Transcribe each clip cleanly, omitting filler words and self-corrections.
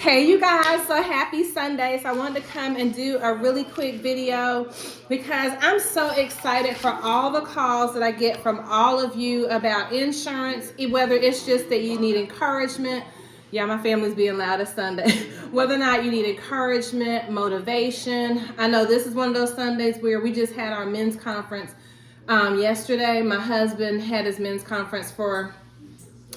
Hey you guys, so happy Sunday. So I wanted to come and do a really quick video because I'm so excited for all the calls that I get from all of you about insurance, whether it's just that you need encouragement. Yeah, my family's being loud this Sunday. Whether or not you need encouragement, motivation. I know this is one of those Sundays where we just had our men's conference yesterday. My husband had his men's conference for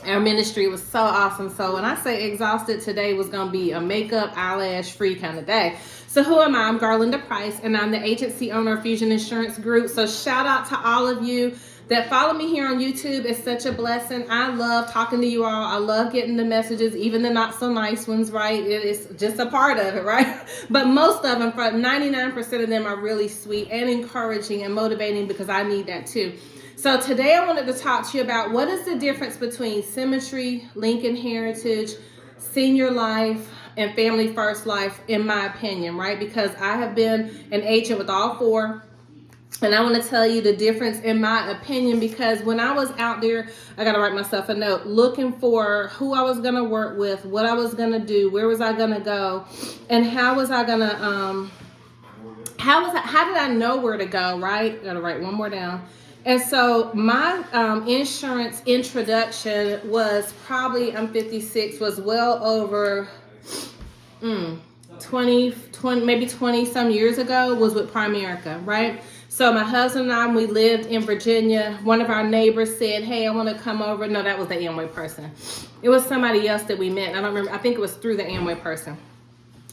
our ministry. Was so awesome. So when I say exhausted, today was going to be a makeup, eyelash free kind of day. So who am I? I'm Garlinda Price, and I'm the agency owner of Fusion Insurance Group. So shout out to all of you that follow me here on YouTube. It's such a blessing. I love talking to you all. I love getting the messages, even the not so nice ones, right? It's just a part of it, right? But most of them, 99% of them are really sweet and encouraging and motivating, because I need that too. So today I wanted to talk to you about what is the difference between Symmetry, Lincoln Heritage, Senior Life, and Family First Life, in my opinion, right? Because I have been an agent with all four, and I want to tell you the difference in my opinion, because when I was out there, I got to write myself a note, looking for who I was going to work with, what I was going to do, where was I going to go, and how was I going to, how did I know where to go, right? Got to write one more down. And so my insurance introduction was probably, I'm 56, was well over 20, maybe 20 some years ago, was with Primerica, right? So my husband and I, we lived in Virginia. One of our neighbors said, hey, I want to come over. No, that was the Amway person. It was somebody else that we met. I don't remember. I think it was through the Amway person.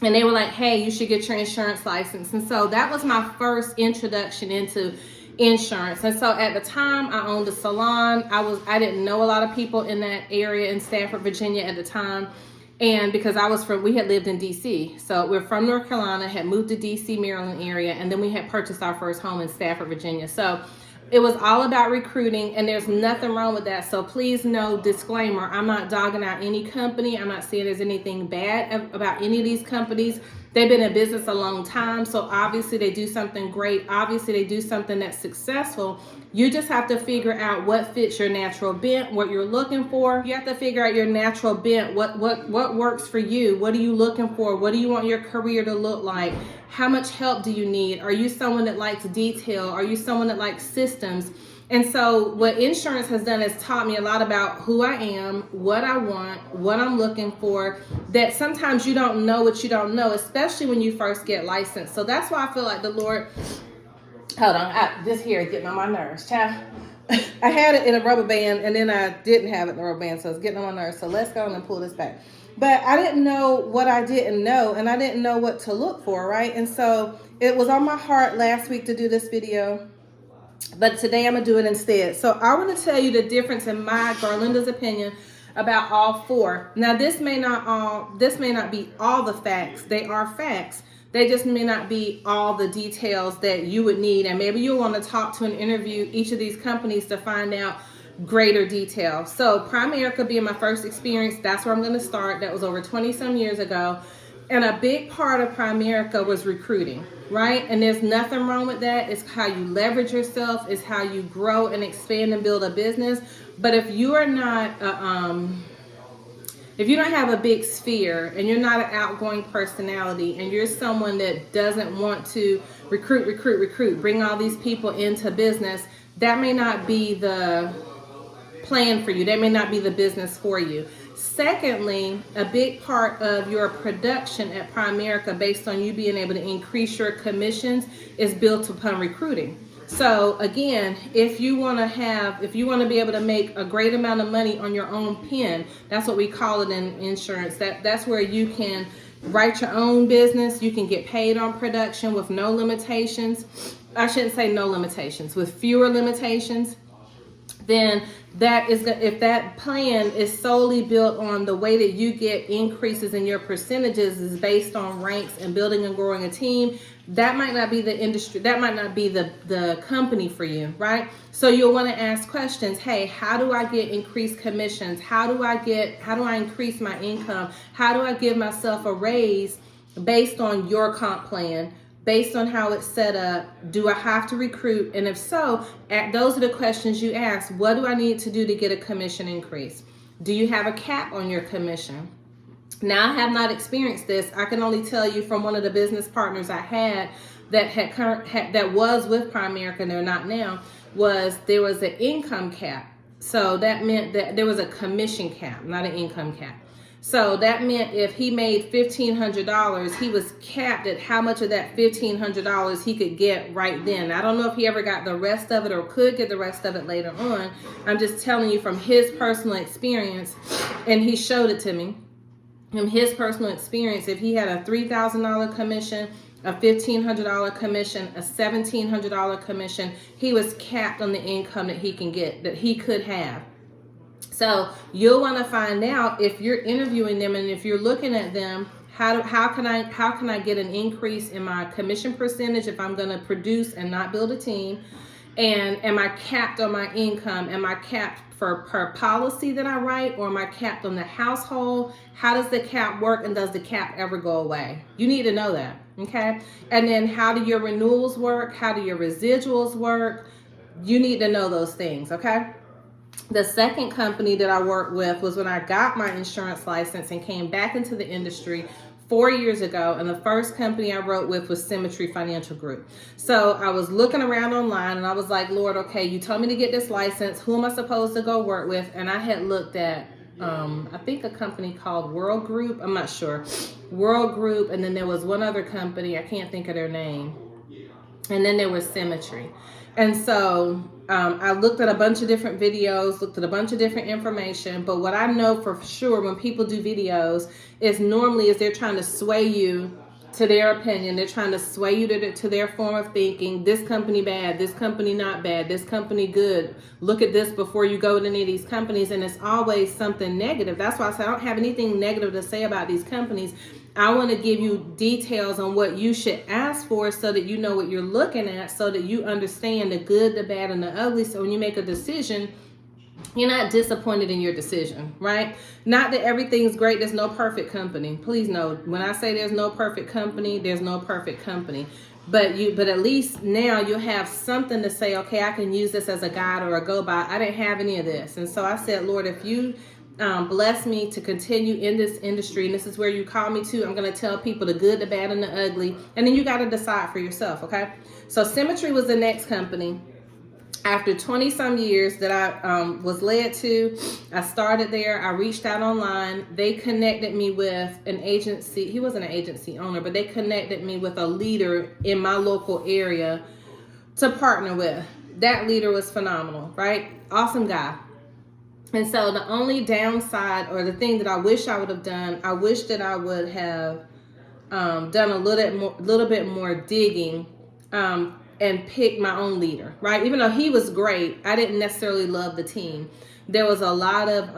And they were like, hey, you should get your insurance license. And so that was my first introduction into insurance. And so at the time, I owned a salon. I didn't know a lot of people in that area in Stafford, Virginia at the time. And because we had lived in DC. So we're from North Carolina, had moved to DC, Maryland area, and then we had purchased our first home in Stafford, Virginia. So it was all about recruiting, and there's nothing wrong with that. So please know, disclaimer, I'm not dogging out any company. I'm not saying there's anything bad about any of these companies. They've been in business a long time, so obviously they do something great. Obviously they do something that's successful. You just have to figure out what fits your natural bent, what you're looking for. You have to figure out your natural bent, what works for you. What are you looking for? What do you want your career to look like? How much help do you need? Are you someone that likes detail? Are you someone that likes systems? And so what insurance has done is taught me a lot about who I am, what I want, what I'm looking for, that sometimes you don't know what you don't know, especially when you first get licensed. So that's why I feel like the Lord, hold on, this here is getting on my nerves, child. I had it in a rubber band, and then I didn't have it in a rubber band, so it's getting on my nerves. So let's go and pull this back. But I didn't know what I didn't know, and I didn't know what to look for, right? And so it was on my heart last week to do this video, but today I'm gonna do it instead. So I want to tell you the difference in my Garlinda's opinion about all four. Now this may not be all the facts. They are facts. They just may not be all the details that you would need, and maybe you'll want to talk to and interview each of these companies to find out greater detail. So Primerica being my first experience, that's where I'm going to start. That was over 20 some years ago. And a big part of Primerica was recruiting, right? And there's nothing wrong with that. It's how you leverage yourself. It's how you grow and expand and build a business. But if you are not, if you don't have a big sphere and you're not an outgoing personality and you're someone that doesn't want to recruit, bring all these people into business, that may not be the plan for you. That may not be the business for you. Secondly, a big part of your production at Primerica, based on you being able to increase your commissions, is built upon recruiting. So again, if you want to be able to make a great amount of money on your own pen, that's what we call it in insurance. That's where you can write your own business. You can get paid on production with no limitations. I shouldn't say no limitations, with fewer limitations. Then if that plan is solely built on the way that you get increases in your percentages is based on ranks and building and growing a team, that might not be the industry, that might not be the company for you, right? So you'll want to ask questions. Hey, how do I get increased commissions? How do I increase my income? How do I give myself a raise based on your comp plan? Based on how it's set up, do I have to recruit? And if so, those are the questions you ask. What do I need to do to get a commission increase? Do you have a cap on your commission? Now, I have not experienced this. I can only tell you from one of the business partners I had that was with Primerica, and they're not now, there was an income cap. So that meant that there was a commission cap, not an income cap. So that meant if he made $1,500, he was capped at how much of that $1,500 he could get right then. I don't know if he ever got the rest of it or could get the rest of it later on. I'm just telling you from his personal experience, and he showed it to me. From his personal experience, if he had a $3,000 commission, a $1,500 commission, a $1,700 commission, he was capped on the income that he can get, that he could have. So you'll want to find out, if you're interviewing them and if you're looking at them, how can I get an increase in my commission percentage if I'm going to produce and not build a team? And am I capped on my income? Am I capped per policy that I write, or am I capped on the household? How does the cap work, and does the cap ever go away? You need to know that, okay? And then how do your renewals work? How do your residuals work? You need to know those things, okay? The second company that I worked with was when I got my insurance license and came back into the industry 4 years ago, and the first company I wrote with was Symmetry Financial Group. So I was looking around online, and I was like, Lord, okay, you told me to get this license. Who am I supposed to go work with? And I had looked at, I think a company called World Group. I'm not sure. World Group, and then there was one other company. I can't think of their name. And then there was Symmetry. And so I looked at a bunch of different videos, looked at a bunch of different information. But what I know for sure when people do videos is normally they're trying to sway you to their opinion. They're trying to sway you to their form of thinking. This company bad, this company not bad, this company good. Look at this before you go to any of these companies. And it's always something negative. That's why I say I don't have anything negative to say about these companies. I want to give you details on what you should ask for so that you know what you're looking at, so that you understand the good, the bad, and the ugly. So when you make a decision, you're not disappointed in your decision, right? Not that everything's great. There's no perfect company. Please know, when I say there's no perfect company, there's no perfect company. But at least now you'll have something to say, okay, I can use this as a guide or a go by. I didn't have any of this. And so I said, Lord, if you bless me to continue in this industry, and this is where you call me to, I'm going to tell people the good, the bad, and the ugly. And then you got to decide for yourself, okay? So Symmetry was the next company. After 20 some years that I was led to, I started there. I reached out online. They connected me with an agency. He wasn't an agency owner, but they connected me with a leader in my local area to partner with. That leader was phenomenal, right? Awesome guy. And so the only downside, or the thing that I wish I would have done, I wish that I would have done a little bit more digging and pick my own leader, right? Even though he was great, I didn't necessarily love the team. There was a lot of,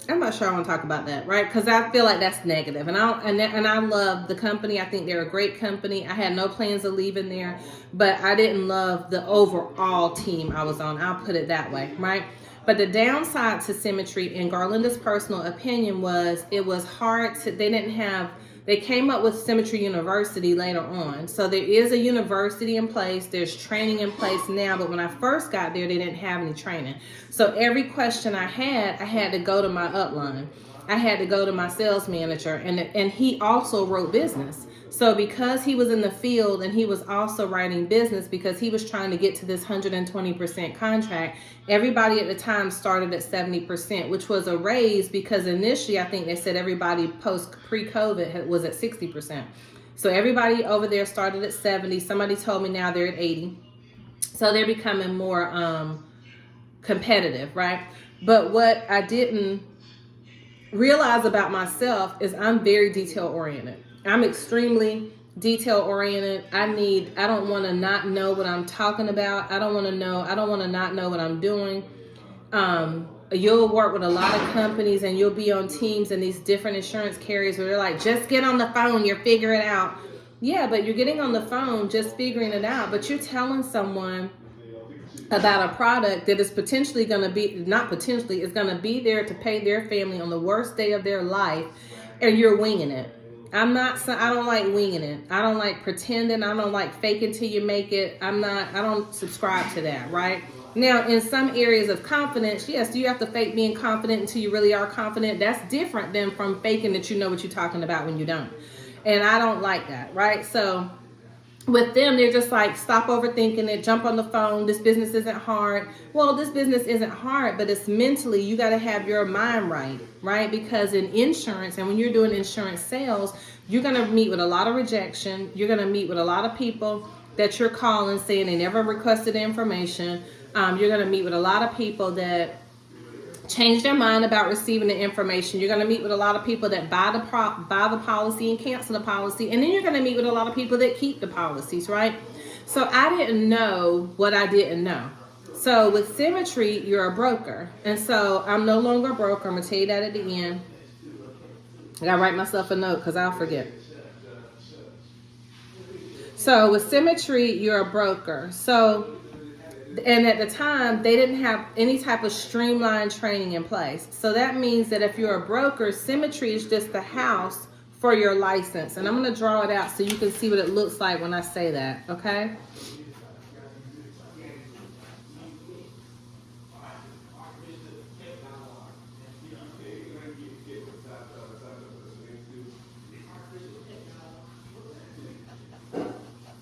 I'm not sure I want to talk about that, right? Because I feel like that's negative. And I love the company. I think they're a great company. I had no plans of leaving there, but I didn't love the overall team I was on. I'll put it that way, right? But the downside to Symmetry, in Garlinda's personal opinion, was it was hard to, they came up with Symmetry University later on. So there is a university in place. There's training in place now. But when I first got there, they didn't have any training. So every question I had to go to my upline. I had to go to my sales manager. And he also wrote business. So because he was in the field and he was also writing business, because he was trying to get to this 120% contract, everybody at the time started at 70%, which was a raise, because initially I think they said everybody pre-COVID was at 60%. So everybody over there started at 70. Somebody told me now they're at 80. So they're becoming more competitive, right? But what I didn't realize about myself is I'm very detail oriented. I'm extremely detail oriented. I don't want to not know what I'm talking about. I don't want to not know what I'm doing. You'll work with a lot of companies and you'll be on teams and these different insurance carriers where they're like, just get on the phone, you're figuring it out. Yeah, but you're getting on the phone, just figuring it out. But you're telling someone about a product that is potentially going to be, not potentially, is going to be there to pay their family on the worst day of their life, and you're winging it. I don't like winging it. I don't like pretending. I don't like faking till you make it. I don't subscribe to that, right? Now, in some areas of confidence, yes, you have to fake being confident until you really are confident. That's different than from faking that you know what you're talking about when you don't. And I don't like that, right? So with them, they're just like, stop overthinking it, jump on the phone. This business isn't hard. Well, this business isn't hard, but it's mentally, you got to have your mind right, right? Because in insurance, and when you're doing insurance sales, you're going to meet with a lot of rejection. You're going to meet with a lot of people that you're calling saying they never requested information. You're going to meet with a lot of people that change their mind about receiving the information. You're going to meet with a lot of people that buy the policy and cancel the policy. And then you're going to meet with a lot of people that keep the policies, right? So I didn't know what I didn't know. So with Symmetry, you're a broker. And so I'm no longer a broker. I'm going to tell you that at the end. I got to write myself a note because I'll forget. So with Symmetry, you're a broker. So, and at the time, they didn't have any type of streamlined training in place. So that means that if you're a broker, Symmetry is just the house for your license. And I'm going to draw it out so you can see what it looks like when I say that, okay?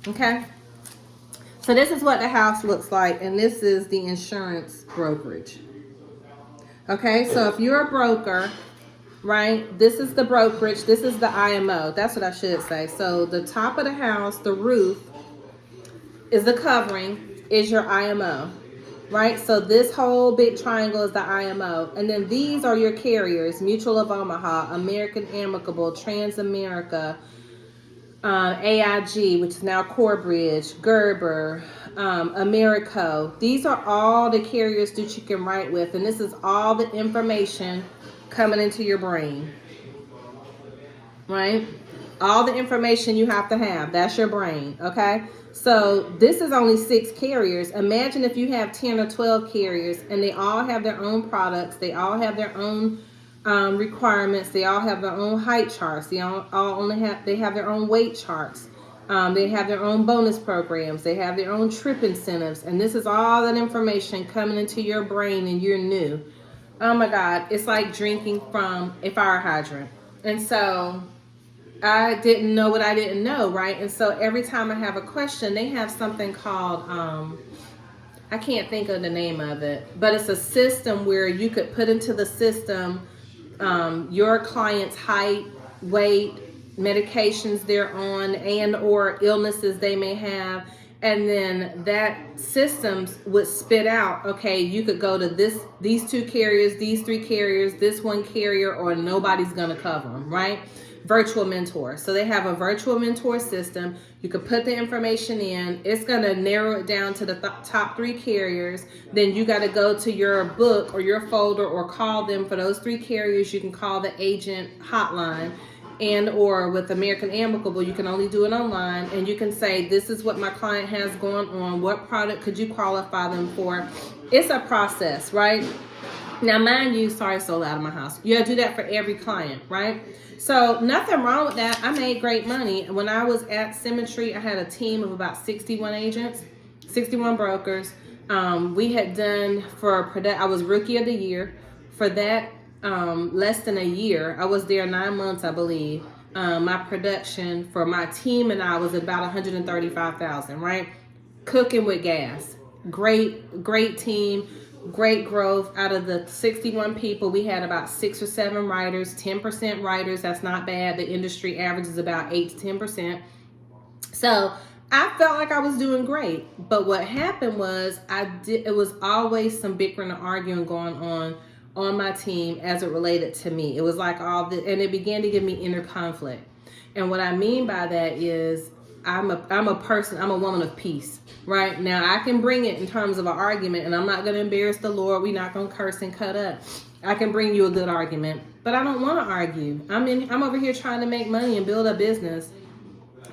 Okay? So this is what the house looks like, and this is the insurance brokerage. Okay, so if you're a broker, right, this is the brokerage, this is the IMO. That's what I should say. So the top of the house, the roof, is the covering, is your IMO, right? So this whole big triangle is the IMO. And then these are your carriers: Mutual of Omaha, American Amicable, Transamerica, AIG, which is now Corebridge, Gerber, Americo. These are all the carriers that you can write with, and this is all the information coming into your brain, right? All the information you have to have, that's your brain, okay? So this is only 6 carriers. Imagine if you have 10 or 12 carriers, and they all have their own products, they all have their own requirements, they all have their own height charts, they have their own weight charts, they have their own bonus programs, they have their own trip incentives, and this is all that information coming into your brain, and you're new. Oh my God, it's like drinking from a fire hydrant. And so I didn't know what I didn't know, right? And so every time I have a question, they have something called I can't think of the name of it, but it's a system where you could put into the system your client's height, weight, medications they're on, and or illnesses they may have. And then that systems would spit out, okay, you could go to these 2 carriers, these 3 carriers, this 1 carrier, or nobody's going to cover them, right? Virtual mentor. So they have a virtual mentor system. You could put the information in. It's going to narrow it down to the top 3 carriers. Then you got to go to your book or your folder or call them for those 3 carriers. You can call the agent hotline, and or with American Amicable, you can only do it online, and you can say, this is what my client has going on. What product could you qualify them for? It's a process, right? Now, mind you, sorry, so loud in my house. You got to do that for every client, right? So nothing wrong with that. I made great money. When I was at Symmetry, I had a team of about 61 agents, 61 brokers. We had done I was Rookie of the Year. For that, less than a year, I was there 9 months, I believe. My production for my team and I was about 135,000, right? Cooking with gas. Great team. Great growth. Out of the 61 people, we had about 6 or 7 writers, 10% writers. That's not bad. The industry average is about 8 to 10%. So I felt like I was doing great. But what happened was it was always some bickering and arguing going on my team as it related to me. It was like and it began to give me inner conflict. And what I mean by that is I'm a woman of peace. Right? Now, I can bring it in terms of an argument, and I'm not going to embarrass the Lord. We're not going to curse and cut up. I can bring you a good argument, but I don't want to argue. I'm over here trying to make money and build a business.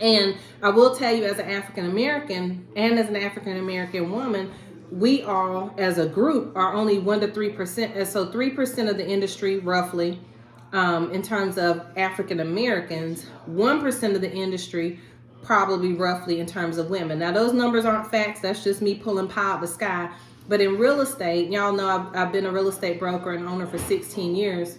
And I will tell you, as an African American and as an African American woman, we all, as a group, are only 1 to 3%. And so 3% of the industry, roughly, in terms of African Americans, 1% of the industry, probably roughly in terms of women. Now, those numbers aren't facts. That's just me pulling pie out the sky. But in real estate, y'all know I've been a real estate broker and owner for 16 years,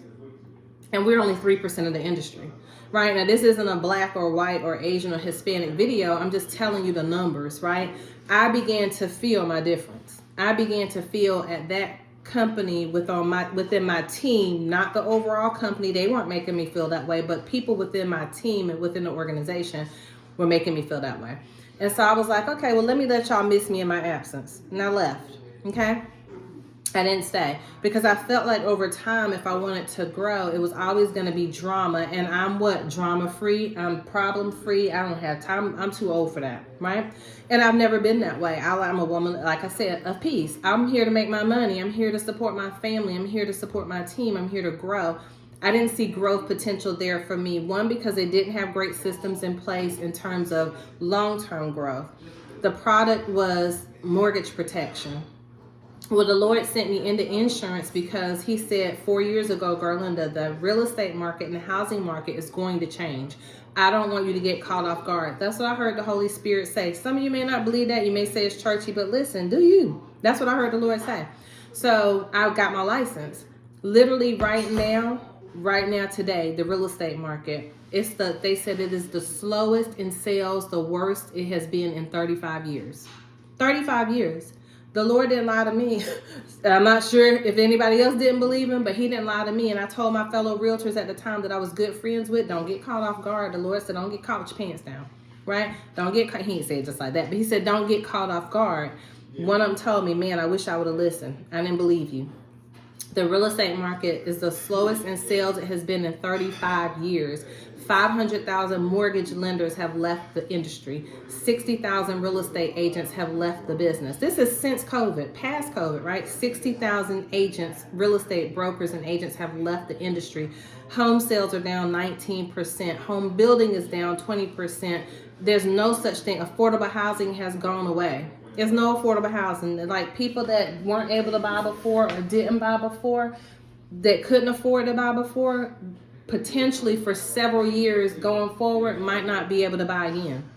and we're only 3% of the industry. Right? Now, this isn't a black or white or Asian or Hispanic video. I'm just telling you the numbers, right? I began to feel my difference. I began to feel at that company within my team, not the overall company. They weren't making me feel that way, but people within my team and within the organization were making me feel that way. And so I was like, okay, well, let me let y'all miss me in my absence. And I left, okay? I didn't stay because I felt like over time, if I wanted to grow, it was always going to be drama. And I'm drama free. I'm problem free. I don't have time. I'm too old for that. Right. And I've never been that way. I'm a woman, like I said, of peace. I'm here to make my money. I'm here to support my family. I'm here to support my team. I'm here to grow. I didn't see growth potential there for me. One, because they didn't have great systems in place in terms of long-term growth. The product was mortgage protection. Well, the Lord sent me into insurance because he said 4 years ago, Garlinda, the real estate market and the housing market is going to change. I don't want you to get caught off guard. That's what I heard the Holy Spirit say. Some of you may not believe that. You may say it's churchy, but listen, do you? That's what I heard the Lord say. So I got my license. Literally right now today, the real estate market, they said it is the slowest in sales, the worst it has been in 35 years. 35 years. The Lord didn't lie to me. I'm not sure if anybody else didn't believe him, but he didn't lie to me. And I told my fellow realtors at the time that I was good friends with, don't get caught off guard. The Lord said, don't get caught with your pants down, right? Don't get caught. He didn't say it just like that, but he said, don't get caught off guard. One of them told me, man, I wish I would have listened. I didn't believe you. The real estate market is the slowest in sales it has been in 35 years. 500,000 mortgage lenders have left the industry. 60,000 real estate agents have left the business. This is since COVID, past COVID, right? 60,000 agents, real estate brokers and agents have left the industry. Home sales are down 19%. Home building is down 20%. There's no such thing. Affordable housing has gone away. There's no affordable housing. Like people that weren't able to buy before or didn't buy before, that couldn't afford to buy before, potentially for several years going forward might not be able to buy again.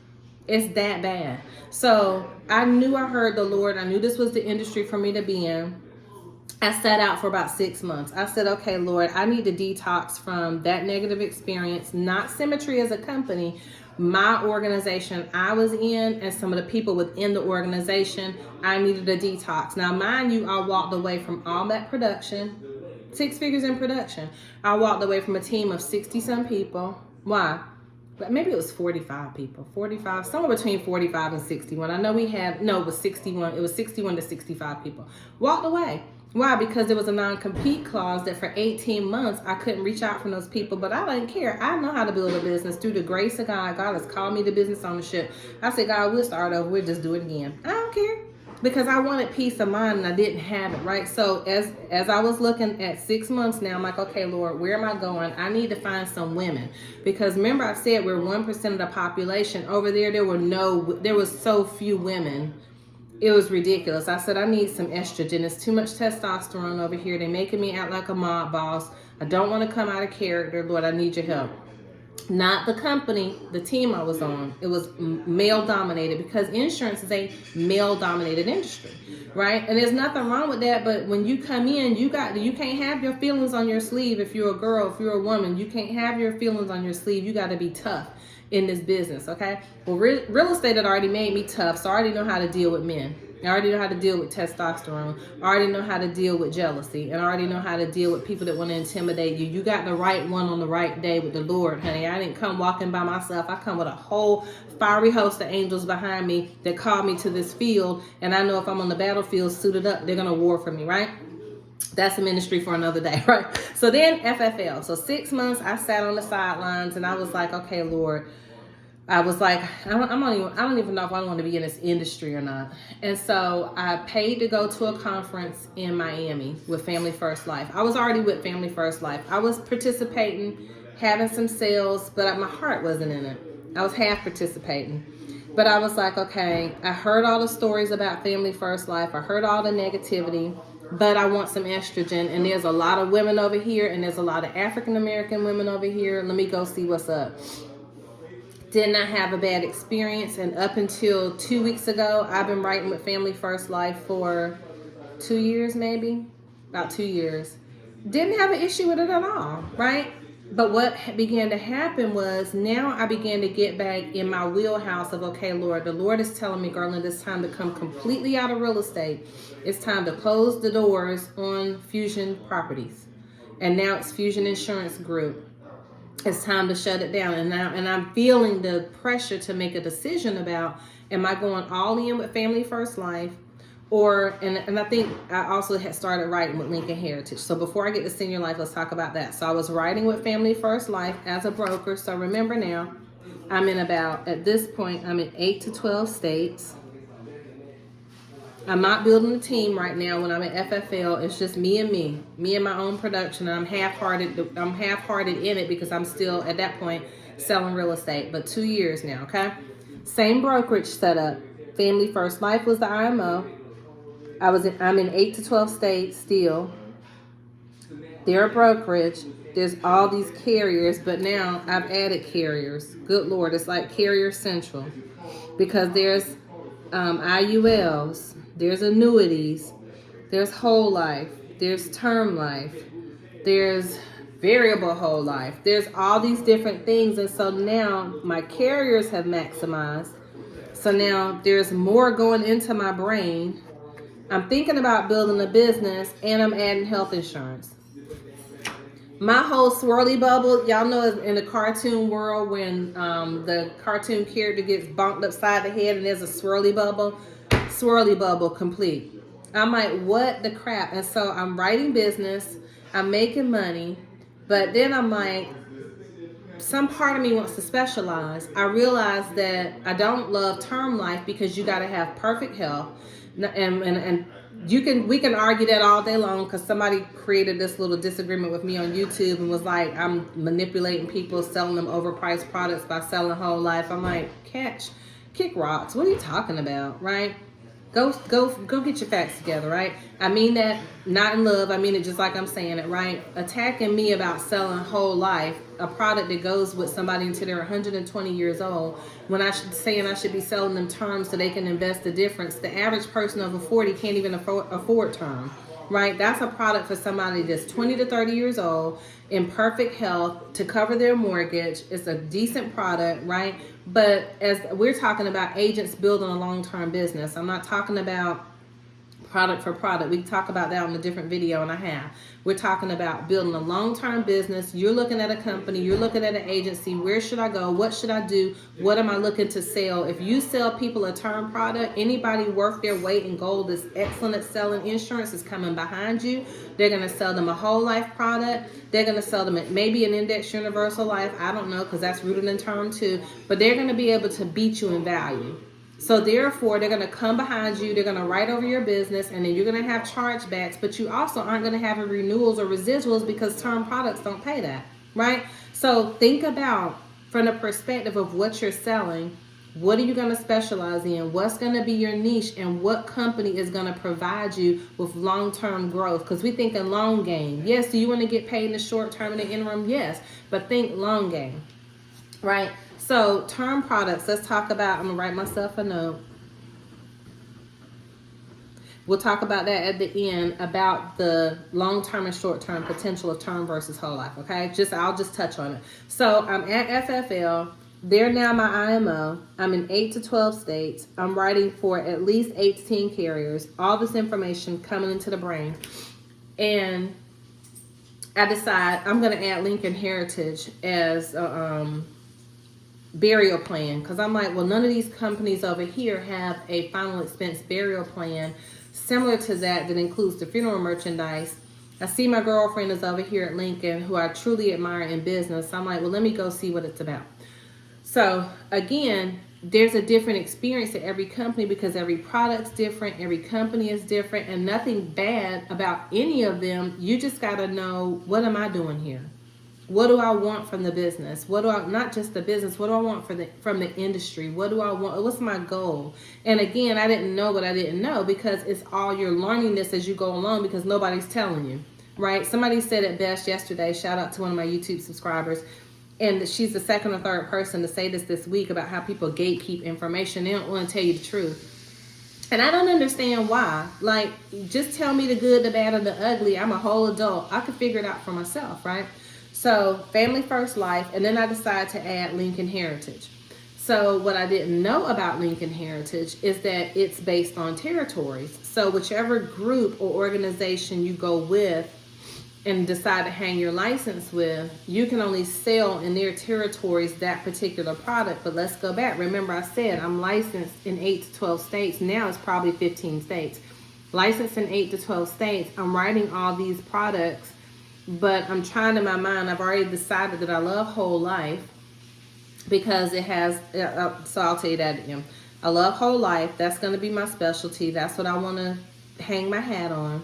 It's that bad. So I knew I heard the Lord. I knew this was the industry for me to be in. I sat out for about 6 months. I said, okay, Lord, I need to detox from that negative experience, not Symmetry as a company, my organization I was in and some of the people within the organization. I needed a detox. Now, mind you, I walked away from all that production, 6 figures in production. I walked away from a team of 60-some people. Why? But maybe it was 45 people, 45, somewhere between 45 and 61. I know it was 61. It was 61 to 65 people. Walked away. Why? Because there was a non-compete clause that for 18 months, I couldn't reach out from those people, but I didn't care. I know how to build a business through the grace of God. God has called me to business ownership. I said, God, we'll start over. We'll just do it again. I don't care. Because I wanted peace of mind and I didn't have it, right? So as I was looking at 6 months now, I'm like, okay, Lord, where am I going? I need to find some women. Because remember I said we're 1% of the population. Over there, there was so few women. It was ridiculous. I said, I need some estrogen. It's too much testosterone over here. They're making me act like a mob boss. I don't want to come out of character. Lord, I need your help. Not the company, the team I was on. It was male dominated because insurance is a male dominated industry, right? And there's nothing wrong with that. But when you come in, you can't have your feelings on your sleeve. If you're a girl, if you're a woman, you can't have your feelings on your sleeve. You got to be tough in this business, okay? Well, real estate had already made me tough, so I already know how to deal with men. I already know how to deal with testosterone. I already know how to deal with jealousy. And I already know how to deal with people that want to intimidate you. You got the right one on the right day with the Lord, honey. I didn't come walking by myself. I come with a whole fiery host of angels behind me that called me to this field. And I know if I'm on the battlefield suited up, they're going to war for me, right? That's a ministry for another day, right? So then FFL. So 6 months I sat on the sidelines and I was like, okay, Lord. I was like, I don't even know if I want to be in this industry or not. And so I paid to go to a conference in Miami with Family First Life. I was already with Family First Life. I was participating, having some sales, but my heart wasn't in it. I was half participating. But I was like, okay, I heard all the stories about Family First Life. I heard all the negativity, but I want some estrogen. And there's a lot of women over here, and there's a lot of African-American women over here. Let me go see what's up. Did not have a bad experience, and up until 2 weeks ago, I've been writing with Family First Life for 2 years maybe, about 2 years. Didn't have an issue with it at all, right? But what began to happen was now I began to get back in my wheelhouse of, okay, Lord, the Lord is telling me, Garlinda, it's time to come completely out of real estate. It's time to close the doors on Fusion Properties. And now it's Fusion Insurance Group. It's time to shut it down. And I'm feeling the pressure to make a decision about, am I going all in with Family First Life? And I think I also had started writing with Lincoln Heritage. So before I get to Senior Life, let's talk about that. So I was writing with Family First Life as a broker. So remember now, at this point, I'm in 8 to 12 states. I'm not building a team right now when I'm at FFL. It's just me and my own production. I'm half-hearted in it because I'm still, at that point, selling real estate. But 2 years now, okay? Same brokerage setup. Family First Life was the IMO. I'm in 8 to 12 states still. They're a brokerage. There's all these carriers, but now I've added carriers. Good Lord, it's like Carrier Central. Because there's IULs, there's annuities, there's whole life, there's term life, there's variable whole life. There's all these different things, and so now my carriers have maximized. So now there's more going into my brain. I'm thinking about building a business, and I'm adding health insurance. My whole swirly bubble, y'all know in the cartoon world when the cartoon character gets bonked upside the head and there's a swirly bubble complete. I'm like, what the crap? And so I'm writing business, I'm making money, but then I'm like, some part of me wants to specialize. I realize that I don't love term life because you got to have perfect health. And we can argue that all day long because somebody created this little disagreement with me on YouTube and was like, I'm manipulating people, selling them overpriced products by selling whole life. I'm like, kick rocks. What are you talking about, right? Go get your facts together, right? I mean that not in love. I mean it just like I'm saying it, right? Attacking me about selling whole life, a product that goes with somebody until they're 120 years old, when I should be selling them term so they can invest the difference. The average person over 40 can't even afford term, right? That's a product for somebody that's 20 to 30 years old in perfect health to cover their mortgage. It's a decent product, right? But as we're talking about agents building a long-term business, I'm not talking about product for product. We talk about that on a different video, and I have. We're talking about building a long-term business. You're looking at a company. You're looking at an agency. Where should I go? What should I do? What am I looking to sell? If you sell people a term product, anybody worth their weight in gold is excellent at selling insurance is coming behind you. They're going to sell them a whole life product. They're going to sell them maybe an index universal life. I don't know, because that's rooted in term too. But they're going to be able to beat you in value. So therefore, they're going to come behind you, they're going to write over your business, and then you're going to have chargebacks, but you also aren't going to have renewals or residuals because term products don't pay that, right? So think about, from the perspective of what you're selling, what are you going to specialize in? What's going to be your niche? And what company is going to provide you with long-term growth? Because we think in long game. Yes, do you want to get paid in the short term and the interim? Yes, but think long game, right? So term products, let's talk about, I'm going to write myself a note. We'll talk about that at the end, about the long-term and short-term potential of term versus whole life, okay? I'll just touch on it. So I'm at FFL. They're now my IMO. I'm in 8 to 12 states. I'm writing for at least 8 to 10 carriers. All this information coming into the brain. And I decide I'm going to add Lincoln Heritage as burial plan, because I'm like, well, none of these companies over here have a final expense burial plan similar to that includes the funeral merchandise. I see my girlfriend is over here at Lincoln, who I truly admire in business. So I'm like, well, let me go see what it's about. So again, there's a different experience at every company because every product's different, every company is different, and nothing bad about any of them. You just got to know, what am I doing here? What do I want from the business? Not just the business, what do I want from the industry? What do I want? What's my goal? And again, I didn't know what I didn't know because it's all you're learning this as you go along because nobody's telling you, right? Somebody said it best yesterday. Shout out to one of my YouTube subscribers. And she's the second or third person to say this week about how people gatekeep information. They don't want to tell you the truth. And I don't understand why. Like, just tell me the good, the bad, and the ugly. I'm a whole adult. I can figure it out for myself, right? So, Family First Life, and then I decided to add Lincoln Heritage. So, what I didn't know about Lincoln Heritage is that it's based on territories. So, whichever group or organization you go with and decide to hang your license with, you can only sell in their territories that particular product. But let's go back. Remember, I said I'm licensed in 8 to 12 states. Now it's probably 15 states. Licensed in 8 to 12 states. I'm writing all these products, but I'm trying in my mind, I've already decided that I love whole life because it has, so I'll tell you that again. I love whole life. That's going to be my specialty. That's what I want to hang my hat on.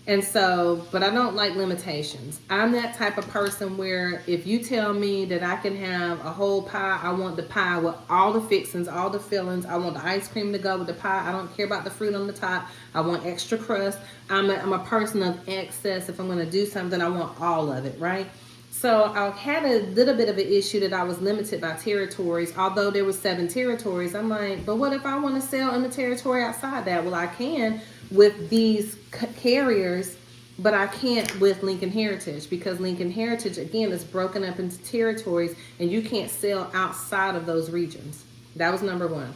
And so, but I don't like limitations. I'm that type of person where if you tell me that I can have a whole pie, I want the pie with all the fixings, all the fillings. I want the ice cream to go with the pie. I don't care about the fruit on the top. I want extra crust. I'm a person of excess. If I'm going to do something, I want all of it, right? So I had a little bit of an issue that I was limited by territories. Although there were 7 territories, I'm like, but what if I want to sell in the territory outside that? Well, I can with these carriers, but I can't with Lincoln Heritage because Lincoln Heritage, again, is broken up into territories and you can't sell outside of those regions. That was number 1.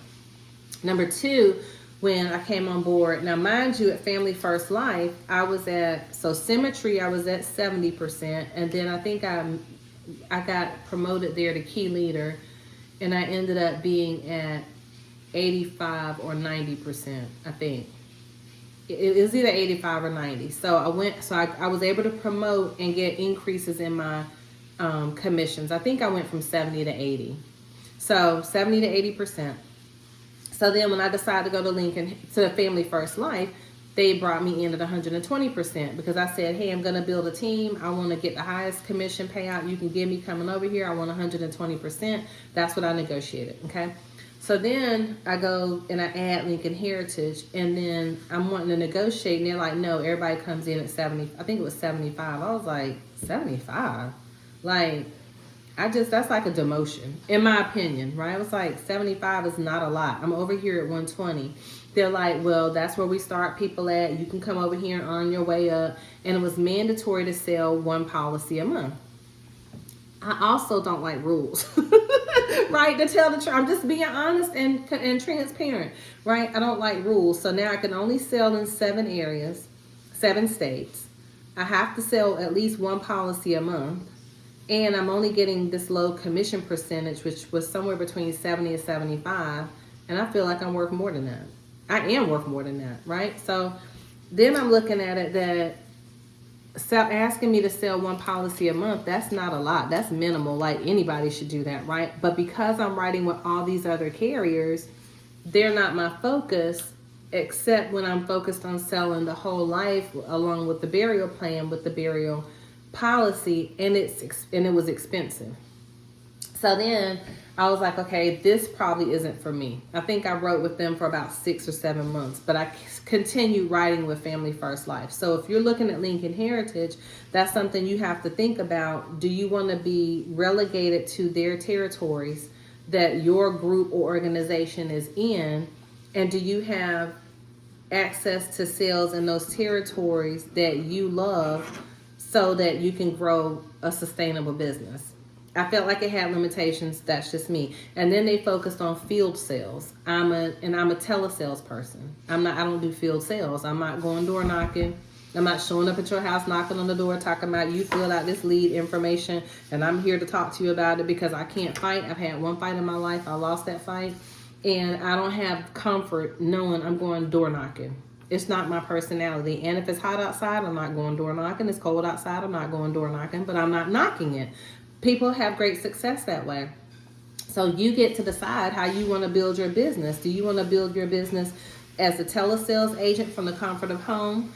Number 2, when I came on board, now mind you, at Family First Life, I was at, so Symmetry, I was at 70%, and then I think I got promoted there to key leader, and I ended up being at 85 or 90%, I think. It was either 85 or 90. So I was able to promote and get increases in my commissions. I think I went from 70 to 80. So 70 to 80%. So then when I decided to go to Family First Life, they brought me in at 120% because I said, hey, I'm going to build a team. I want to get the highest commission payout you can give me coming over here. I want 120%. That's what I negotiated, okay? So then I go and I add Lincoln Heritage, and then I'm wanting to negotiate, and they're like, no, everybody comes in at 70. I think it was 75. I was like, 75? Like, that's like a demotion, in my opinion, right? I was like, 75 is not a lot. I'm over here at 120. They're like, well, that's where we start people at. You can come over here and earn your way up. And it was mandatory to sell 1 policy a month. I also don't like rules, right? To tell the truth, I'm just being honest and transparent, right? I don't like rules. So now I can only sell in 7 areas, 7 states. I have to sell at least 1 policy a month. And I'm only getting this low commission percentage, which was somewhere between 70 and 75. And I feel like I'm worth more than that. I am worth more than that, right? So then I'm looking at it that asking me to sell 1 policy a month, that's not a lot. That's minimal. Like, anybody should do that, right? But because I'm writing with all these other carriers, they're not my focus, except when I'm focused on selling the whole life along with the burial plan, with the burial policy, and it was expensive. So then I was like, okay, this probably isn't for me. I think I wrote with them for about 6 or 7 months, but I continued writing with Family First Life. So if you're looking at Lincoln Heritage, that's something you have to think about. Do you want to be relegated to their territories that your group or organization is in? And do you have access to sales in those territories that you love so that you can grow a sustainable business? I felt like it had limitations. That's just me. And then they focused on field sales. I'm a telesales person. I don't do field sales. I'm not going door knocking. I'm not showing up at your house, knocking on the door, talking about you filled out this lead information, and I'm here to talk to you about it because I can't fight. I've had 1 fight in my life. I lost that fight. And I don't have comfort knowing I'm going door knocking. It's not my personality. And if it's hot outside, I'm not going door knocking. It's cold outside, I'm not going door knocking, but I'm not knocking it. People have great success that way. So you get to decide how you want to build your business. Do you want to build your business as a telesales agent from the comfort of home?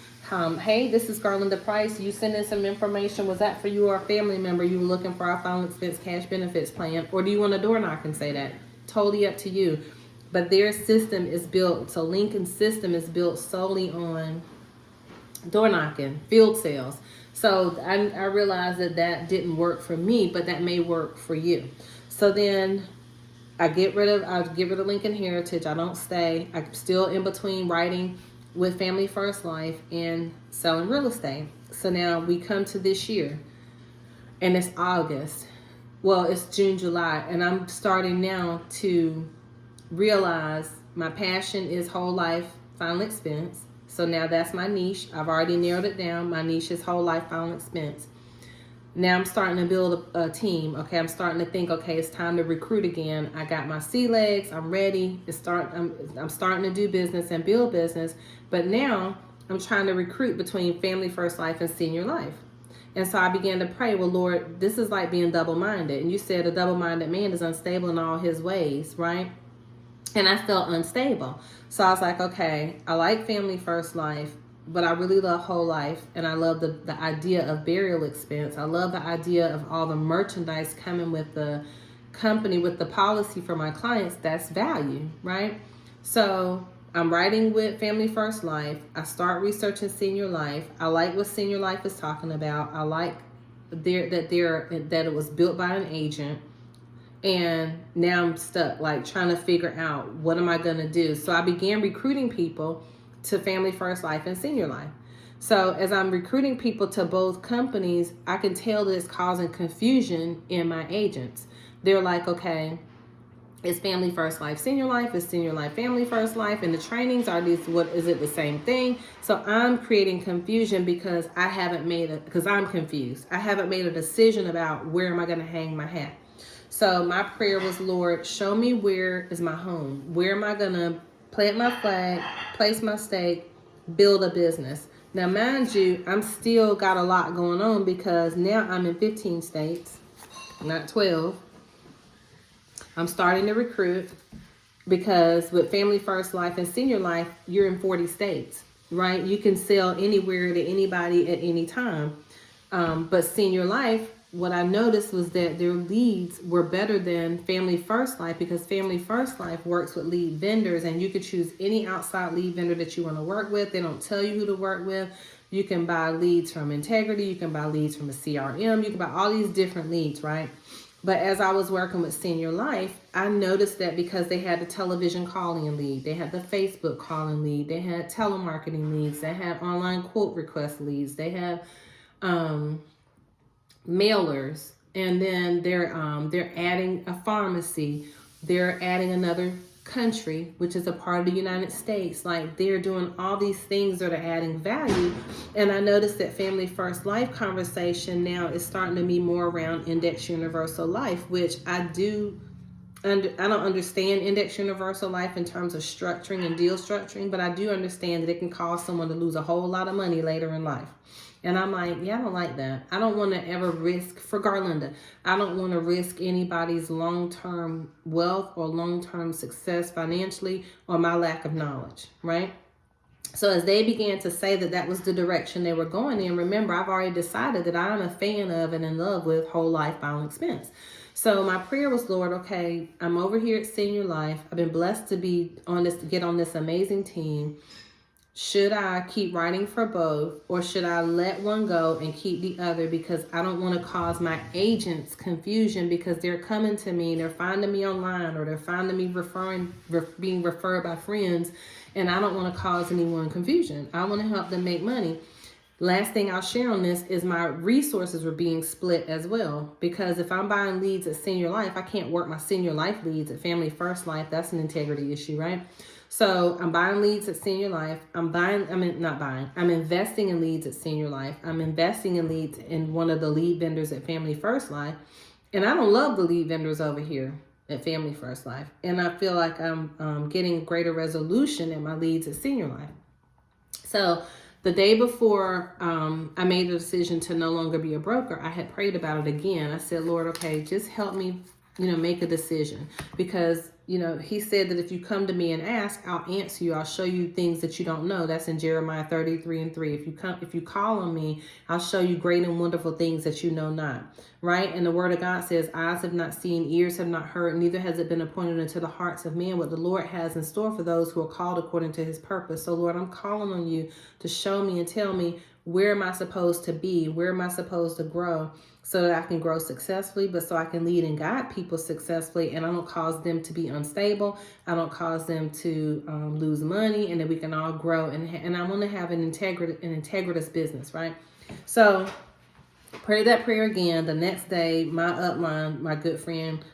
Hey, this is Garlinda Price. You send in some information. Was that for you or a family member? You were looking for our final expense cash benefits plan? Or do you want to door knock and say that? Totally up to you. But their system is built, so Lincoln's system is built solely on door knocking, field sales. So I realized that didn't work for me, but that may work for you. So then I get rid of Lincoln Heritage. I don't stay. I'm still in between writing with Family First Life and selling real estate. So now we come to this year, and it's August. Well, it's June, July, and I'm starting now to realize my passion is whole life final expense. So now that's my niche. I've already narrowed it down. My niche is whole life final expense. Now I'm starting to build a team. Okay, I'm starting to think, okay, it's time to recruit again. I got my sea legs. I'm ready. I'm starting to do business and build business. But now I'm trying to recruit between Family First Life and Senior Life. And so I began to pray, well, Lord, this is like being double-minded. And you said a double-minded man is unstable in all his ways, right? And I felt unstable. So I was like, okay, I like Family First Life, but I really love whole life, and I love the idea of burial expense. I love the idea of all the merchandise coming with the company, with the policy for my clients. That's value, right? So I'm writing with Family First Life. I start researching Senior Life. I like what Senior Life is talking about. I like that it was built by an agent. And now I'm stuck, like trying to figure out what am I going to do. So I began recruiting people to Family First Life and Senior Life. So as I'm recruiting people to both companies, I can tell that it's causing confusion in my agents. They're like, okay, it's Family First Life, Senior Life, it's Senior Life, Family First Life, and the trainings are these, what is it, the same thing? So I'm creating confusion because I'm confused. I haven't made a decision about where am I going to hang my hat. So my prayer was, Lord, show me where is my home. Where am I going to plant my flag, place my stake, build a business? Now, mind you, I'm still got a lot going on because now I'm in 15 states, not 12. I'm starting to recruit because with Family First Life and Senior Life, you're in 40 states, right? You can sell anywhere to anybody at any time. But Senior Life, what I noticed was that their leads were better than Family First Life because Family First Life works with lead vendors, and you could choose any outside lead vendor that you want to work with. They don't tell you who to work with. You can buy leads from Integrity. You can buy leads from a CRM. You can buy all these different leads, right? But as I was working with Senior Life, I noticed that because they had the television calling lead, they had the Facebook calling lead, they had telemarketing leads, they had online quote request leads, they had mailers, and then they're adding a pharmacy, they're adding another country, which is a part of the United States. Like, they're doing all these things that are adding value. And I noticed that Family First Life conversation now is starting to be more around Index Universal Life, which I don't understand Index Universal Life in terms of structuring and deal structuring, but I do understand that it can cause someone to lose a whole lot of money later in life. And I'm like, yeah, I don't like that. I don't want to ever risk, for Garlinda, I don't want to risk anybody's long-term wealth or long-term success financially or my lack of knowledge, right? So as they began to say that that was the direction they were going in, remember, I've already decided that I'm a fan of and in love with whole life final expense. So my prayer was, Lord, okay, I'm over here at Senior Life. I've been blessed to get on this amazing team. Should I keep writing for both, or should I let one go and keep the other? Because I don't want to cause my agents confusion because they're coming to me, they're finding me online, or they're finding me being referred by friends, and I don't want to cause anyone confusion. I want to help them make money. Last thing I'll share on this is my resources were being split as well, because if I'm buying leads at Senior Life, I can't work my Senior Life leads at Family First Life. That's an integrity issue, right? So I'm buying leads at Senior Life. I'm investing in leads at Senior Life. I'm investing in leads in one of the lead vendors at Family First Life. And I don't love the lead vendors over here at Family First Life. And I feel like I'm getting greater resolution in my leads at Senior Life. So the day before I made the decision to no longer be a broker, I had prayed about it again. I said, Lord, okay, just help me, make a decision. Because, he said that if you come to me and ask, I'll answer you. I'll show you things that you don't know. That's in Jeremiah 33:3. If you call on me, I'll show you great and wonderful things that you know not. Right? And the word of God says, eyes have not seen, ears have not heard, neither has it been appointed into the hearts of men what the Lord has in store for those who are called according to his purpose. So Lord, I'm calling on you to show me and tell me, where am I supposed to be? Where am I supposed to grow? so that I can grow successfully, but so I can lead and guide people successfully, and I don't cause them to be unstable. I don't cause them to lose money, and that we can all grow. And I want to have an integritous business, right? So pray that prayer again. The next day, my upline, my good friend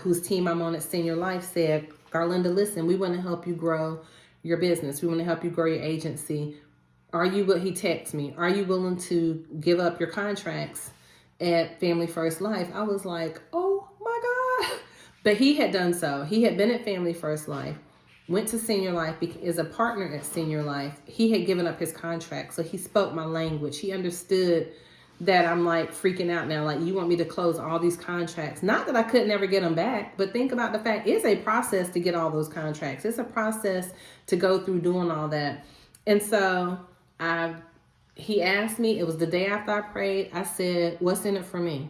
whose team I'm on at Senior Life said, Garlinda, listen, we want to help you grow your business. We want to help you grow your agency. He texted me, are you willing to give up your contracts at Family First Life? I was like, oh my God. But he had done so. He had been at Family First Life, went to Senior Life, is a partner at Senior Life. He had given up his contract, so he spoke my language. He understood that I'm like freaking out now. Like, you want me to close all these contracts? Not that I could never get them back, but think about the fact it's a process to get all those contracts. It's a process to go through doing all that. And so he asked me, it was the day after I prayed, I said, what's in it for me?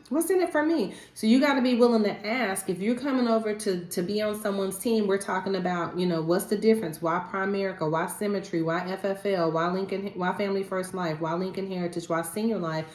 What's in it for me? So you got to be willing to ask. If you're coming over to be on someone's team, we're talking about, what's the difference? Why Primerica? Why Symmetry? Why FFL? Why Family First Life? Why Lincoln Heritage? Why Senior Life?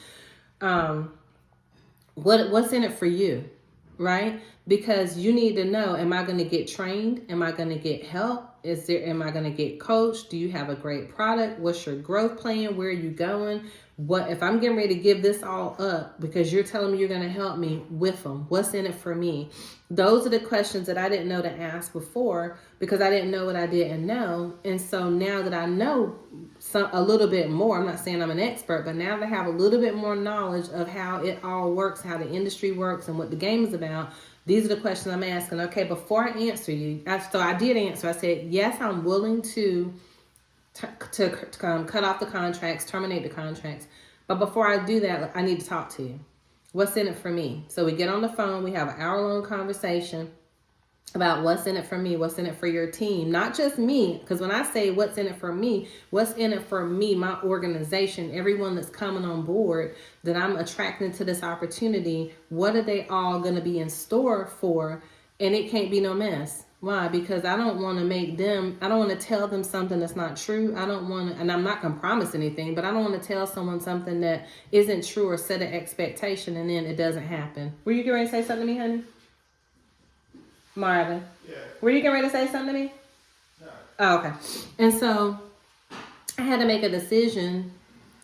What's in it for you, right? Because you need to know, am I going to get trained? Am I going to get help? Am I going to get coached? Do you have a great product? What's your growth plan? Where are you going? What if I'm getting ready to give this all up because you're telling me you're going to help me with them? What's in it for me? Those are the questions that I didn't know to ask before because I didn't know what I didn't know. And so now that I know a little bit more, I'm not saying I'm an expert, but now that I have a little bit more knowledge of how it all works, how the industry works and what the game is about, these are the questions I'm asking. Okay, before I answer you, so I did answer. I said, yes, I'm willing to cut off the contracts, terminate the contracts. But before I do that, I need to talk to you. What's in it for me? So we get on the phone, we have an hour-long conversation about what's in it for me, what's in it for your team, not just me. Because when I say what's in it for me, what's in it for me, my organization, everyone that's coming on board that I'm attracting to this opportunity, what are they all going to be in store for? And it can't be no mess. Why? Because I don't want to I don't want to tell them something that's not true. I don't want to, and I'm not going to promise anything, but I don't want to tell someone something that isn't true or set an expectation and then it doesn't happen. Were you getting ready to say something to me, honey? Marvin? Yeah. Were you getting ready to say something to me? No. Oh, okay. And so I had to make a decision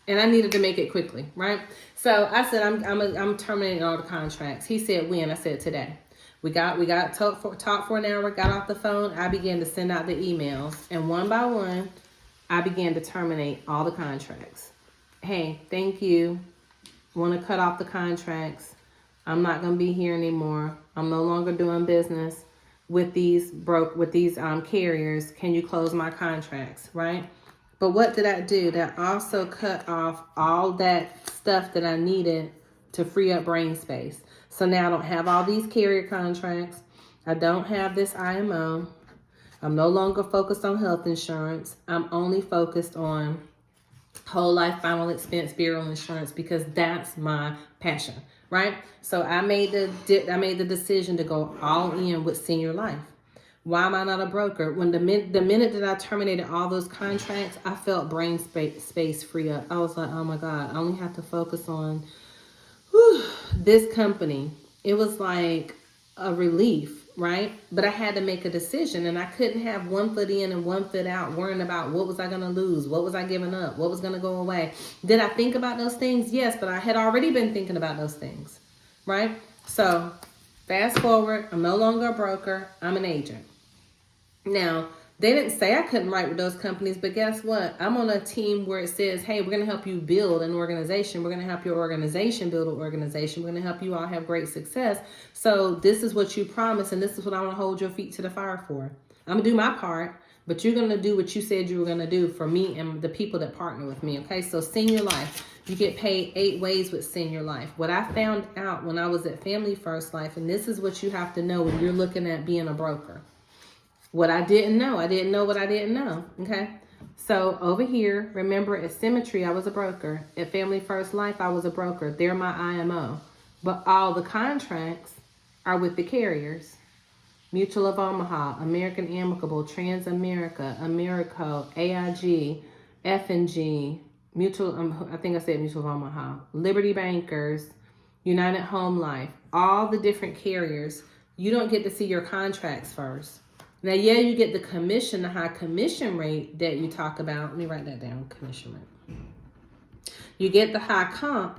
and I needed to make it quickly, right? So I said, I'm terminating all the contracts. He said, when? I said, today. We got talk for an hour, got off the phone. I began to send out the emails. And one by one, I began to terminate all the contracts. Hey, thank you. Want to cut off the contracts. I'm not going to be here anymore. I'm no longer doing business with these carriers. Can you close my contracts, right? But what did I do? That also cut off all that stuff that I needed to free up brain space. So now I don't have all these carrier contracts. I don't have this IMO. I'm no longer focused on health insurance. I'm only focused on whole life final expense burial insurance because that's my passion, right? So I made the decision to go all in with Senior Life. Why am I not a broker? When the minute that I terminated all those contracts, I felt brain space free up. I was like, oh my God, I only have to focus on this company. It was like a relief, right? But I had to make a decision and I couldn't have one foot in and one foot out worrying about what was I going to lose? What was I giving up? What was going to go away? Did I think about those things? Yes, but I had already been thinking about those things, right? So fast forward, I'm no longer a broker. I'm an agent. Now, they didn't say I couldn't write with those companies, but guess what? I'm on a team where it says, hey, we're going to help you build an organization. We're going to help your organization build an organization. We're going to help you all have great success. So this is what you promised, and this is what I want to hold your feet to the fire for. I'm going to do my part, but you're going to do what you said you were going to do for me and the people that partner with me, okay? So Senior Life, you get paid 8 ways with Senior Life. What I found out when I was at Family First Life, and this is what you have to know when you're looking at being a broker. What I didn't know what I didn't know, okay? So over here, remember at Symmetry, I was a broker. At Family First Life, I was a broker. They're my IMO. But all the contracts are with the carriers. Mutual of Omaha, American Amicable, Transamerica, Americo, AIG, F&G, Mutual, I think I said Mutual of Omaha, Liberty Bankers, United Home Life, all the different carriers, you don't get to see your contracts first. Now, yeah, you get the commission, the high commission rate that you talk about. Let me write that down, commission rate. You get the high comp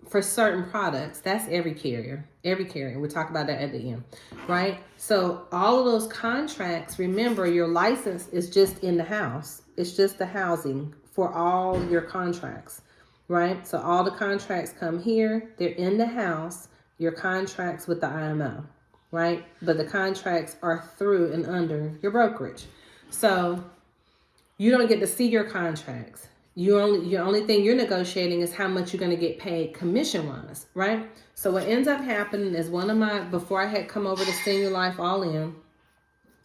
for certain products. That's every carrier. Every carrier. We'll talk about that at the end, right? So all of those contracts, remember, your license is just in the house. It's just the housing for all your contracts, right? So all the contracts come here. They're in the house. Your contracts with the IMO, right? But the contracts are through and under your brokerage. So you don't get to see your contracts. Your only thing you're negotiating is how much you're going to get paid commission-wise, right? So what ends up happening is before I had come over to Senior Life All In,